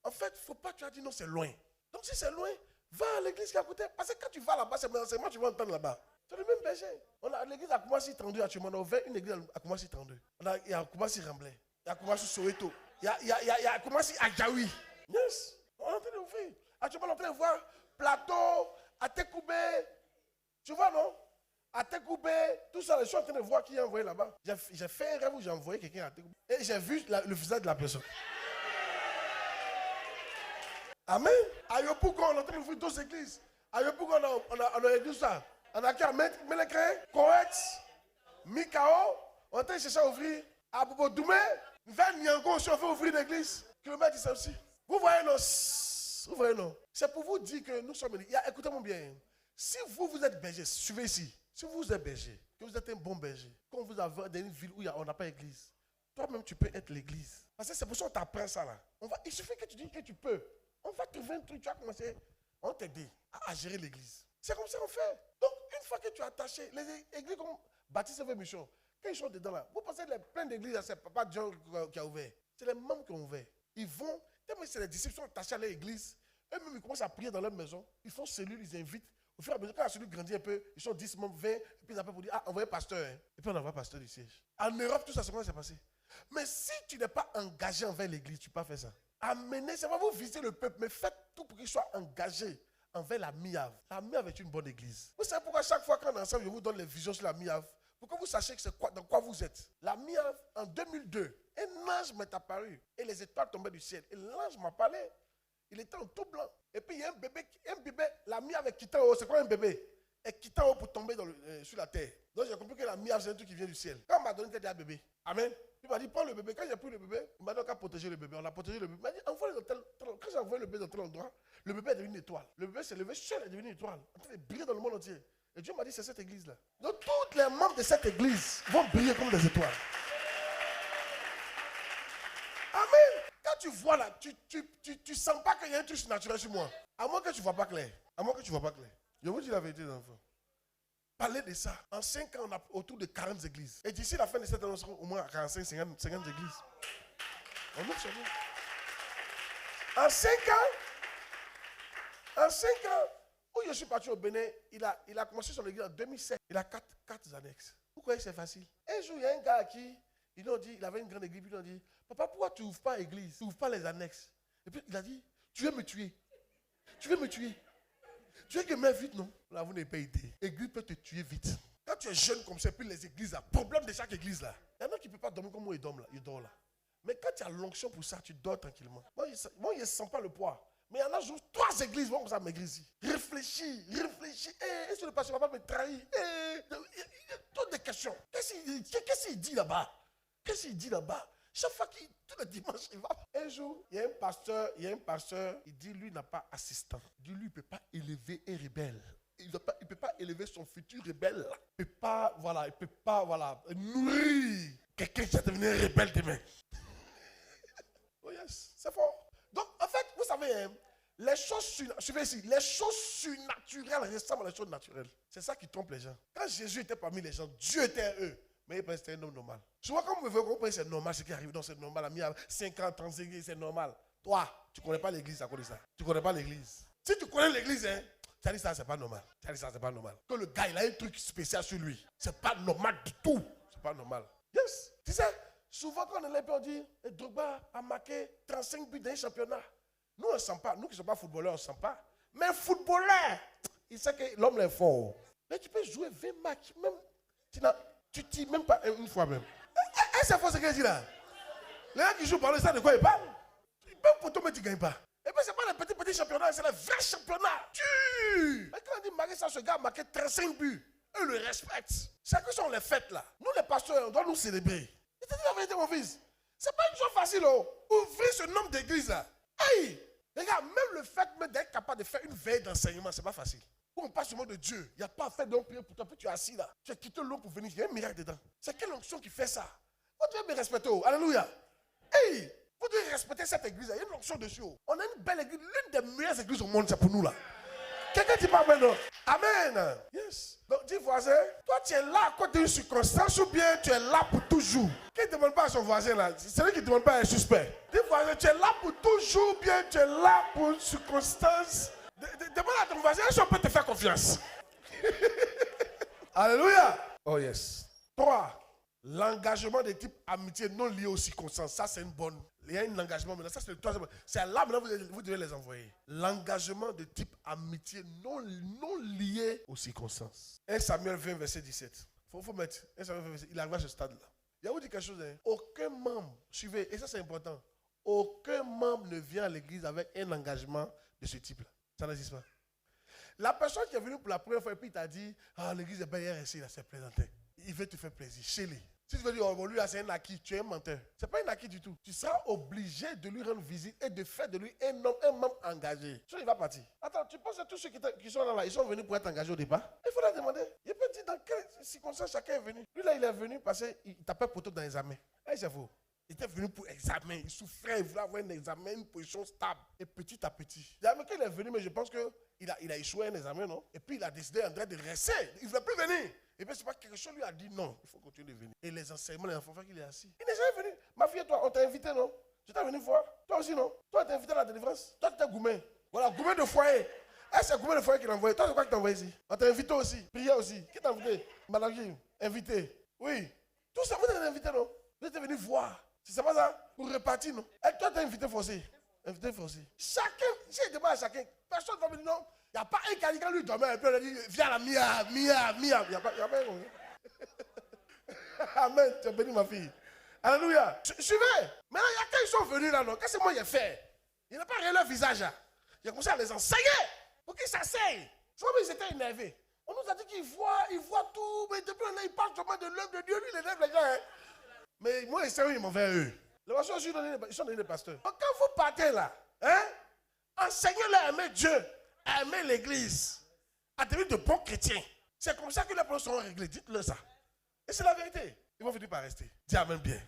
En fait, il ne faut pas, tu as dit non, c'est loin. Donc si c'est loin, va à l'église qui est à côté. Parce que quand tu vas là-bas, c'est l'enseignement, tu vas entendre là-bas. C'est le même berger. On a l'église à Koumassi 32 actuellement. On a ouvert une église à Koumassi 32. Il y a Koumassi Remblai. Il y a Koumassi Soweto. Il y a Koumassi Adjaoui. Yes. On est en train d'ouvrir. Actuellement, on est en train de voir Plateau, Atekoubé. Tu vois, non? Atekoubé. Tout ça, je suis en train de voir qui est envoyé là-bas. J'ai fait un rêve où j'ai envoyé quelqu'un à Atekoubé. Et j'ai vu le visage de la personne. Amen. À Yopougon, on est en train d'ouvrir 2 églises. À Yopougon, on a église ça. On a qu'à Melekre, Koweït, Mikao. On est en train de chercher à ouvrir. À Bobo Doumé, vers Nyango aussi, on veut ouvrir une église. Kilomètre ici aussi. Vous voyez, non? Vous voyez, non? C'est pour vous dire que nous sommes. Écoutez-moi bien. Si vous êtes berger, suivez ici. Si vous êtes berger, que vous êtes un bon berger, quand vous avez dans une ville où on n'a pas d'église, toi-même tu peux être l'église. Parce que c'est pour ça qu'on t'apprend ça là. Il suffit que tu dises que tu peux. On va trouver un truc, tu vas commencer. On t'aide à gérer l'église. C'est comme ça qu'on fait. Donc, une fois que tu as attaché, les églises comme Baptiste et Mission, quand ils sont dedans là, vous pensez que plein d'églises, c'est Papa John qui a ouvert. C'est les membres qui ont ouvert. Ils vont, tellement c'est les disciples qui sont attachés à l'église, eux-mêmes ils commencent à prier dans leur maison, ils font cellule, ils invitent. Au fur et à mesure, quand la cellule grandit un peu, ils sont 10 membres, 20, et puis ils appellent pour dire, ah, envoyez pasteur. Hein. Et puis on envoie pasteur du siège. En Europe, tout ça, c'est comment ça s'est passé. Mais si tu n'es pas engagé envers l'église, tu ne peux pas faire ça. Amenez, ça va vous visiter le peuple, mais faites tout pour qu'il soit engagé envers la MIAV. La MIAV est une bonne église. Vous savez pourquoi chaque fois qu'on est ensemble, je vous donne les visions sur la MIAV? Pour que vous sachiez que dans quoi vous êtes. La MIAV, en 2002, un ange m'est apparu et les étoiles tombaient du ciel. Et l'ange m'a parlé. Il était en tout blanc. Et puis il y a un bébé, la MIAV est quittant en haut. C'est quoi un bébé? Elle quitte en haut pour tomber sur la terre. Donc j'ai compris que la MIAV, c'est un truc qui vient du ciel. Quand on m'a donné un bébé, amen. Il m'a dit, prends le bébé. Quand j'ai pris le bébé, il m'a dit, on va protéger le bébé. On a protégé le bébé. Il m'a dit, envoie-le dans tel endroit. Quand j'ai envoyé le bébé dans tel endroit, le bébé est devenu une étoile. Le bébé s'est levé, seul est devenu une étoile. En train de briller dans le monde entier. Et Dieu m'a dit, c'est cette église-là. Donc, tous les membres de cette église vont briller comme des étoiles. Amen. Quand tu vois là, tu sens pas qu'il y a un truc naturel sur moi. À moins que tu ne vois pas clair. À moins que tu ne vois pas clair. Je vous dis la vérité, les enfants. Parlez de ça. En 5 ans, on a autour de 40 églises. Et d'ici la fin de cette année, on sera au moins à 45, 50 églises. On marche bien. En 5 ans, où je suis parti au Bénin, il a commencé son église en 2007. Il a 4 annexes. Vous croyez que c'est facile? Un jour, il y a un gars à qui, il avait une grande église, puis il a dit, papa, pourquoi tu n'ouvres pas l'église? Tu n'ouvres pas les annexes? Et puis il a dit, tu veux me tuer? Tu veux me tuer? Tu veux que je mette vite, non? Là, vous n'avez pas idée. L'église peut te tuer vite. Quand tu es jeune comme ça, puis les églises là, problème de chaque église là. Il y en a qui ne peuvent pas dormir comme moi, ils dorment là. Mais quand tu as l'onction pour ça, tu dors tranquillement. Moi, je ne sens pas le poids. Mais il y en a juste 3 églises vont comme ça maigrir ici. Réfléchis. Est-ce que le pasteur ne va pas me trahir? Il y a toutes des questions. Qu'est-ce qu'il dit là-bas? Chaque fois tous les dimanches, il va. Un jour, il y a un pasteur, il dit, lui n'a pas assistant. Il dit, lui, il ne peut pas élever un rebelle. Il ne peut pas élever son futur rebelle. Il ne peut pas, nourrir quelqu'un qui va devenir un rebelle demain. Oh yes, c'est fort. Donc, en fait, vous savez, les choses surnaturelles ressemblent à les choses naturelles. C'est ça qui trompe les gens. Quand Jésus était parmi les gens, Dieu était à eux. Mais il pensait que c'était un homme normal. Souvent, quand vous me voyez, que c'est normal ce qui arrive. Donc, c'est normal. Il y a 5 ans, 30 églises, c'est normal. Toi, tu ne connais pas l'église à cause de ça. Tu ne connais pas l'église. Si tu connais l'église, tu as dit ça, c'est pas normal. Que le gars, il a un truc spécial sur lui. C'est pas normal du tout. C'est pas normal. Yes. Tu sais, souvent, quand on est là, on dit, Drogba a marqué 35 buts dans un championnat. Nous, on ne sent pas. Nous qui ne sommes pas footballeurs, on ne sent pas. Mais un footballeur, il sait que l'homme est fort. Mais tu peux jouer 20 matchs, même. Tu ne tires même pas une fois même. C'est faux ce qu'il dit là. Les gens qui jouent par le stade, de quoi ils parlent? Ils peuvent pour toi, mais tu ne gagnes pas. Et puis, ce n'est pas les petits championnats, c'est le vrai championnat. Mais quand on dit marquer ça, ce gars a marqué 35 buts. Eux le respectent. C'est que sont les fêtes là. Nous, les pasteurs, on doit nous célébrer. Je te dis la vérité, mon fils. Ce n'est pas une chose facile. Ouvrir ce nombre d'églises là. Hey! Les gars, même le fait d'être capable de faire une veille d'enseignement, ce n'est pas facile. où on parle seulement de Dieu. Il n'y a pas à faire d'homme prier pour toi. Puis tu es assis là. Tu as quitté l'eau pour venir. Il y a un miracle dedans. C'est quelle onction qui fait ça? Vous devez me respecter. Oh. Alléluia. Hey, vous devez respecter cette église. Il y a une onction dessus. Oh. On a une belle église. L'une des meilleures églises au monde, c'est pour nous là. Quelqu'un dit pas amen, non? Amen. Yes. Donc, dis voisin, toi tu es là à cause d'une circonstance ou bien tu es là pour toujours? Qui ne demande pas à son voisin là? C'est lui qui ne demande pas à un suspect. Dis voisin, tu es là pour toujours ou bien tu es là pour une circonstance? Demande à ton voisin si on peut te faire confiance. Alléluia. Oh yes. 3. L'engagement de type amitié non lié aux circonstances. Ça, c'est une bonne. Il y a un engagement maintenant. Ça, c'est le troisième. C'est là maintenant vous devez les envoyer. L'engagement de type amitié non lié aux circonstances. 1 Samuel 20, verset 17. Faut mettre. 1 Samuel 20, verset. Il arrive à ce stade-là. Il y a vous dit quelque chose. Hein? Aucun membre, suivez, et ça, c'est important. Aucun membre ne vient à l'église avec un engagement de ce type-là. Ça n'existe pas. La personne qui est venue pour la première fois et puis il t'a dit, ah, l'église est belle hier ici, là, c'est plaisantin. Il veut te faire plaisir, chez lui. Si tu veux dire, oh, lui, là, c'est un acquis, tu es un menteur. Ce n'est pas un acquis du tout. Tu seras obligé de lui rendre visite et de faire de lui un membre engagé. Sinon, il va partir. Attends, tu penses que tous ceux qui sont là, ils sont venus pour être engagés au départ? Il faut leur demander. Il peut dire dans quelles circonstances chacun est venu. Lui, là, il est venu parce qu'il tapait poteau dans l'examen. C'est faux. Il était venu pour examen. Il souffrait, il voulait avoir un examen, une position stable. Et petit à petit. Jamais qu'il est venu, mais je pense qu'il a échoué un examen, non? Et puis il a décidé en train de rester. Il ne voulait plus venir. Et puis c'est pas quelque chose lui a dit non. Il faut continuer de venir. Et les enseignements, les enfants, qu'il est assis. Il n'est jamais venu. Ma fille et toi, on t'a invité, non? Tu t'es venu voir. Toi aussi, non? Toi, t'es invité à la délivrance. Toi, tu t'es gourmet. Voilà, gourmet de foyer. Est-ce que c'est gourmet de foyer qui l'a envoyé? Toi, c'est quoi qui t'a envoyé ici? On t'a invité aussi. Prière aussi. Qui t'a invité? Madame Gilles. Invité. Oui. Tout ça, vous êtes invité, non? Vous êtes venu voir. C'est pas ça? Pour repartir, non? Et toi, t'es invité forcé. Invité forcé. Chacun, si il demande à chacun, personne ne va me dire non. Il n'y a pas un qui a dit quand lui dormait, et puis il a dit, viens là, Mia. Il n'y a pas un. Amen, tu es béni, ma fille. Alléluia. Suivez. Maintenant, il y a quand ils sont venus là, non? Qu'est-ce que moi j'ai fait? Il n'a pas regardé leur visage là. Il a commencé à les enseigner pour qu'ils s'asseyent. Souvent, ils étaient énervés. On nous a dit qu'ils voient tout, mais depuis maintenant, ils parlent seulement de l'œuvre de Dieu. Lui, il élève les gens. Hein? Mais moi, ils savent, ils m'ont fait eux. Les pasteurs, ils sont devenus des pasteurs. Donc, quand vous partez là, hein, enseignez-leur à aimer Dieu, à aimer l'église, à devenir de bons chrétiens. C'est comme ça que les problèmes seront réglés. Dites-leur ça. Et c'est la vérité. Ils vont finir par rester. Dis amen bien.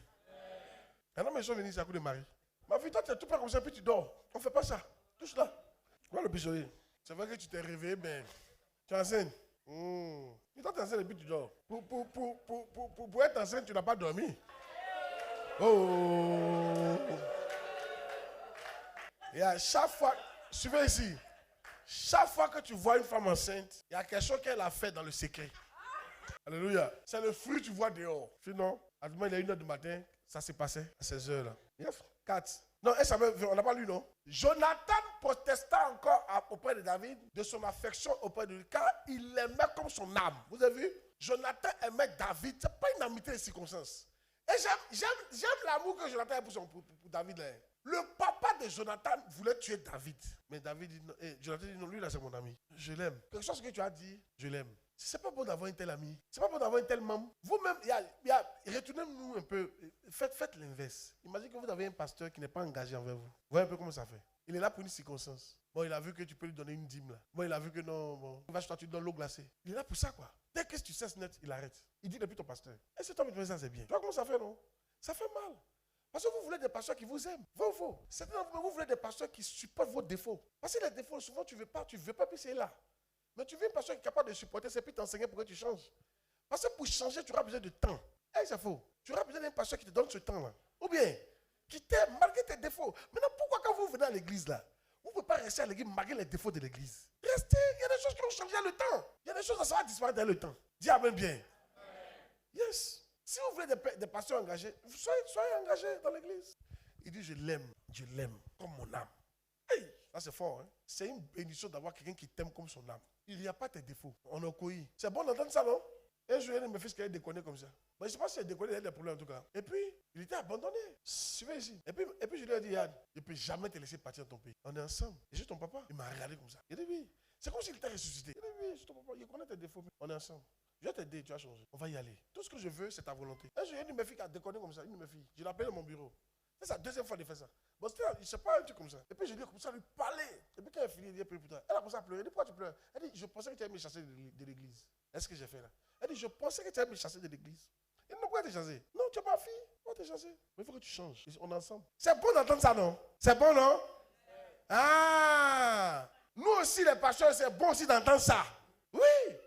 Un homme, ils sont venus ici à coup de mari. Ma fille, toi, tu es tout près comme ça, puis tu dors. On ne fait pas ça. Touche là. Voilà le pigeonnier. C'est vrai que tu t'es réveillé, mais tu enseignes. Et toi, tu enseignes et puis tu dors. Pour être enceinte, tu n'as pas dormi. Oh! Et à chaque fois, suivez ici, chaque fois que tu vois une femme enceinte, il y a quelque chose qu'elle a fait dans le secret. Alléluia. C'est le fruit que tu vois dehors. Sinon, à demain, il est 1h du matin, ça s'est passé à 16h là. Yes. 4. Non, on n'a pas lu, non? Jonathan protesta encore auprès de David de son affection auprès de lui, car il l'aimait comme son âme. Vous avez vu? Jonathan aimait David. Ce n'est pas une amitié de circonstance. Et j'aime l'amour que Jonathan a pour David. Là. Le papa de Jonathan voulait tuer David. Mais David dit non. Jonathan dit non, lui là c'est mon ami. Je l'aime. Quelque chose que tu as dit, je l'aime. C'est pas bon d'avoir un tel ami. C'est pas bon d'avoir un tel membre. Vous-même, retournez-nous un peu. Faites l'inverse. Imaginez que vous avez un pasteur qui n'est pas engagé envers vous. Vous voyez un peu comment ça fait. Il est là pour une circonstance. Bon, il a vu que tu peux lui donner une dîme là. Bon, il a vu que non, bon, il va chez toi, tu donnes l'eau glacée. Il est là pour ça quoi. Dès que tu cesses net, il arrête. Il dit depuis ton pasteur. Et cet homme, ça c'est bien. Tu vois comment ça fait, non? Ça fait mal. Parce que vous voulez des pasteurs qui vous aiment. Vous. Certains d'entre vous voulez des pasteurs qui supportent vos défauts. Parce que les défauts, souvent, tu ne veux pas, puis c'est là. Mais tu veux un pasteur qui est capable de supporter, c'est puis t'enseigner pour que tu changes. Parce que pour changer, tu auras besoin de temps. C'est faux. Tu auras besoin d'un pasteur qui te donne ce temps-là. Ou bien, qui t'aime malgré tes défauts. Maintenant, pourquoi quand vous venez à l'église là, vous ne pouvez pas rester à l'église malgré les défauts de l'église? Restez, il y a des choses qui vont changer dans le temps. Il y a des choses ça va disparaître dans le temps. Dis amen bien. Yes. Si vous voulez des pasteurs engagés, soyez engagés dans l'église. Il dit, je l'aime comme mon âme. Hey, ça c'est fort. Hein? C'est une bénédiction d'avoir quelqu'un qui t'aime comme son âme. Il n'y a pas tes défauts. On a coï. C'est bon d'entendre ça, non? Un jour, il y a mes fils qui a déconné comme ça. Mais je ne sais pas si il a déconné, il a des problèmes en tout cas. Et puis, il était abandonné. Suivez ici. Et puis je lui ai dit, Yann, je ne peux jamais te laisser partir dans ton pays. On est ensemble. Et je suis ton papa. Il m'a regardé comme ça. Il dit, oui. C'est comme s'il t'a ressuscité. Il dit, oui, je suis ton papa. Il connaît tes défauts. On est ensemble. Je vais t'aider, tu vas changer. On va y aller. Tout ce que je veux, c'est ta volonté. Un jour, il y a une de mes filles qui a déconné comme ça. Une de mes filles. Je l'appelle dans mon bureau. C'est sa deuxième fois de faire ça. Bon, je ne sais pas, un truc comme ça. Et puis je lui ai commencé à lui parler. Et puis quand elle a fini, il dit pour toi. Elle a commencé à pleurer. Elle dit, pourquoi tu pleures? Elle dit, je pensais que tu allais me chasser de l'église. Est-ce que j'ai fait là? Elle dit, je pensais que tu allais me chasser de l'église. Il dit, non, pourquoi t'es chassé? Non, tu es ma fille. Pourquoi t'es chassé? Mais il faut que tu changes. On est ensemble. C'est bon d'entendre ça, non? C'est bon, non? Ah! Nous aussi, les pasteurs, c'est bon aussi d'entendre ça. Oui!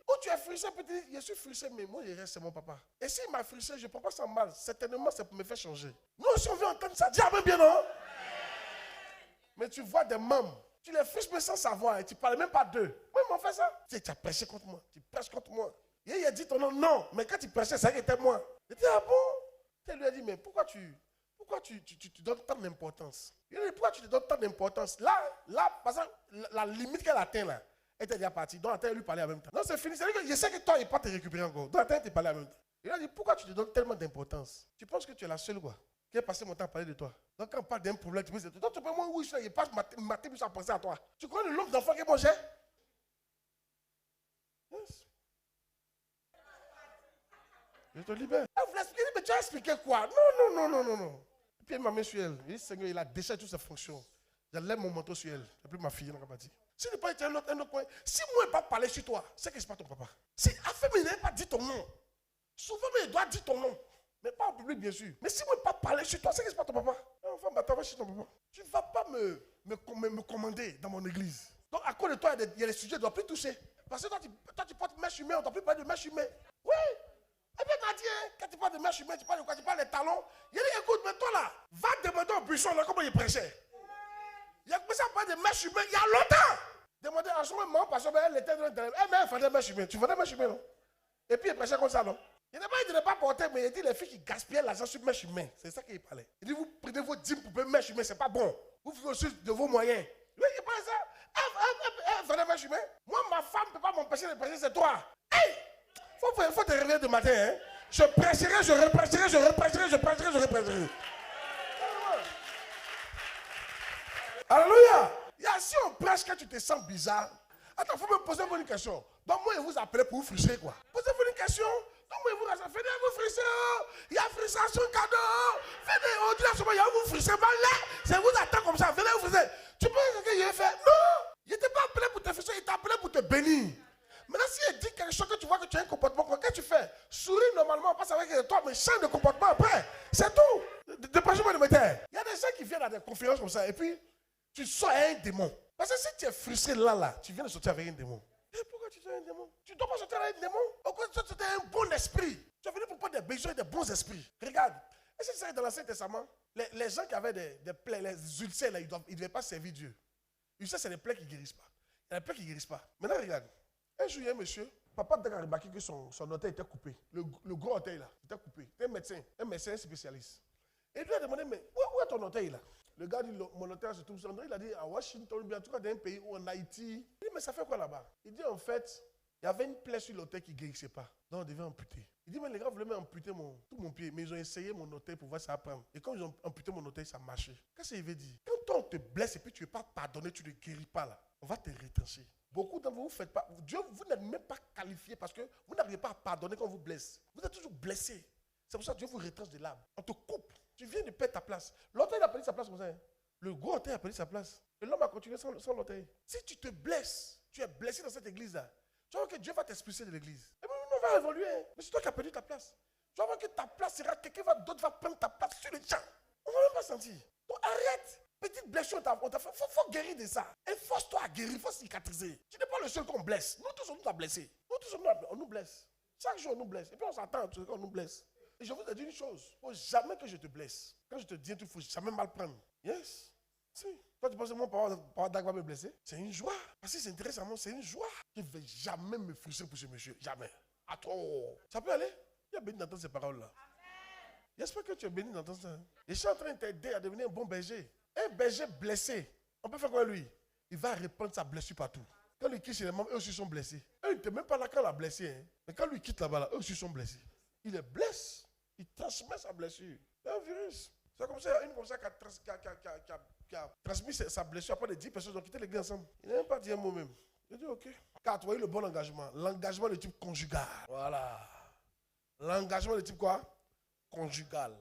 Où tu es frustré, peut-être, je suis frustré, mais moi, je reste, c'est mon papa. Et s'il m'a frustré, je ne prends pas ça mal. Certainement, c'est pour me faire changer. Nous aussi, on veut entendre ça. Dis amen bien, non? Mais tu vois des membres, tu les frustres mais sans savoir, et tu ne parles même pas d'eux. Moi, ils m'ont fait ça. Tu as prêché contre moi, tu prêches contre moi. Et il a dit ton nom, non. Mais quand tu prêchais, ça était moi. Il dit, ah bon? Il lui a dit, mais pourquoi tu donnes tant d'importance? Il a dit, pourquoi tu te donnes tant d'importance? Là, par exemple, la limite qu'elle atteint là, elle était déjà partie. Donc, attends, elle lui parlait en même temps. Non, c'est fini. C'est-à-dire que je sais que toi, il ne peut pas te récupérer encore. Donc, attends, elle te parlait en même temps. Il a dit, pourquoi tu te donnes tellement d'importance? Tu penses que tu es la seule, quoi, qui a passé mon temps à parler de toi. Donc, quand on parle d'un problème, tu me dis, toi, tu peux moi, oui, je passe ma tête à penser à toi. Tu connais le nombre d'enfants que moi j'ai? Yes. Je te libère. Elle voulait expliquer, mais tu as expliqué quoi? Non. Et puis, elle m'a mis sur elle. Il dit, Seigneur, il a déchargé toutes ses fonctions. J'enlève mon manteau sur elle. Et puis, ma fille, elle n'a pas dit. Si tu n'as pas été un autre point, si moi, je n'ai pas parlé sur toi, c'est que ce n'est pas ton papa. Si Afem, il n'a pas dit ton nom. Souvent, il doit dire ton nom. Mais pas au public, bien sûr. Mais si moi, je n'ai pas parlé sur toi, c'est que ce n'est pas ton papa. Enfin, bah, va chez ton papa. Tu ne vas pas me commander dans mon église. Donc, à cause de toi, il y a des sujets que tu ne dois plus toucher. Parce que toi, tu portes mèche humaine, on ne doit plus parler de mèche humaine. Oui. Et bien, il m'a dit, hein, quand tu parles de mèche humaine, tu parles de quoi? Tu parles des talons. Il a dit, écoute, mais toi là, va demander au buisson là comment il prêchait. Il a commencé à parler de mèche humaine il y a longtemps. Demandez à son moment, parce qu'elle était dans le. Mais elle faisait mèche humaine. Tu faisais mèche humaine, non? Et puis il prêchait comme ça, non? Il ne pas porter, mais il dit les filles qui gaspillaient l'argent sur mèche humaine. C'est ça qu'il parlait. Il dit, vous prenez vos dîmes pour payer mèche humaine, c'est pas bon. Vous vivez aussi de vos moyens. Oui, il parlait ça. Elle faisait mèche humaine. Moi, ma femme ne peut pas m'empêcher de prêcher, c'est toi. Hey! Il faut te réveiller de matin. Hein? Je prêcherai, je reprêcherai, je reprêcherai, je prêcherai, je reprêcherai. Alléluia. Si on prêche quand tu te sens bizarre, attends, il faut me poser une question. Donc moi, je vous appelle pour vous frustrer, quoi. Posez-vous une question. Donc moi, je vous rappelle, venez vous frustrer. Il y a frustration cadeau. Venez, on dit à ce moment, il y a vous frustrer. Là, c'est vous attendre comme ça. Venez vous frustrer. Tu penses que j'ai fait? Non. Il n'était pas appelé pour te frustrer, il t'a appelé pour te bénir. Maintenant, si il dit quelque chose que tu vois que tu as un comportement, qu'est-ce que tu fais? Souris normalement, on passe avec toi, mais change de comportement après. C'est tout. Dépêche-moi de me taire. Il y a des gens qui viennent à des conférences comme ça, et puis tu sors un démon. Parce que si tu es frustré là, tu viens de sortir avec un démon. Et pourquoi tu sors un démon? Tu ne dois pas sortir avec un démon. Au contraire, tu as un bon esprit. Tu es venu pour prendre des besoins et des bons esprits. Regarde. Est-ce que c'est dans l'Ancien Testament, les gens qui avaient des plaies, les ulcères, là, ils ne devaient pas servir Dieu. Ulcères, c'est les plaies qui ne guérissent pas. Il y a des plaies qui ne guérissent pas. Maintenant, regarde. Un jour, il y a un monsieur, papa a remarqué que son orteil était coupé. Le gros orteil là, était coupé. C'était un médecin spécialiste. Et il lui a demandé, mais où est ton orteil là? Le gars dit, mon orteil se trouve sur l'endroit. Il a dit, à Washington, en tout cas dans un pays où en Haïti. Il dit, mais ça fait quoi là-bas? Il dit, en fait, il y avait une plaie sur l'orteil qui ne guérissait pas. Donc on devait amputer. Il dit, mais les gars voulaient m'amputer tout mon pied. Mais ils ont essayé mon orteil pour voir si ça prend. Et quand ils ont amputé mon orteil, ça marchait. Qu'est-ce qu'il veut dire? Quand on te blesse et puis tu ne veux pas pardonner, tu ne guéris pas là, on va te retrancher. Beaucoup d'entre vous ne faites pas. Dieu, vous n'êtes même pas qualifié parce que vous n'arrivez pas à pardonner quand on vous blesse. Vous êtes toujours blessé. C'est pour ça que Dieu vous retranche de l'âme. On te coupe. Tu viens de perdre ta place. L'orteil a perdu sa place comme ça. Hein? Le gros orteil a perdu sa place. Et l'homme a continué sans l'orteil. Si tu te blesses, tu es blessé dans cette église-là, tu vas voir que Dieu va t'expulser de l'église. Et bien, on va évoluer. Hein? Mais c'est toi qui as perdu ta place. Tu vas voir que ta place sera quelqu'un d'autre va prendre ta place sur le champ. On ne va même pas sentir. Donc arrête. Petite blessure, il faut guérir de ça. Et force-toi à guérir, il faut cicatriser. Tu n'es pas le seul qu'on blesse. Nous tous, on nous a blessés. Nous tous, on nous blesse. Chaque jour, on nous blesse. Et puis on s'attend à ce qu'on nous blesse. Et je vous ai dit une chose. Il ne faut jamais que je te blesse. Quand je te dis, il ne faut jamais mal prendre. Yes. Si. Toi, tu penses que mon papa Dag va me blesser? C'est une joie. Parce que c'est intéressant, c'est une joie. Je ne vais jamais me frustrer pour ce monsieur. Jamais. À trop. Ça peut aller? Il y a béni d'entendre ces paroles-là. J'espère que tu es béni d'entendre ça. Et je suis en train de t'aider à devenir un bon berger. Un berger blessé, on peut faire quoi lui? Il va répandre sa blessure partout. Quand il quitte chez les membres, eux aussi sont blessés. Eux, ils n'étaient même pas là quand il a blessé. Hein. Mais quand lui quitte là-bas, là, eux aussi sont blessés. Il les blesse. Il transmet sa blessure. C'est un virus. C'est comme ça, il y a une comme ça qui a transmis sa blessure. Après les 10 personnes ont quitté l'église ensemble. Il n'a même pas dit un mot même. Il a dit ok. Car tu vois le bon engagement. L'engagement de type conjugal. Voilà. L'engagement de type quoi? Conjugal.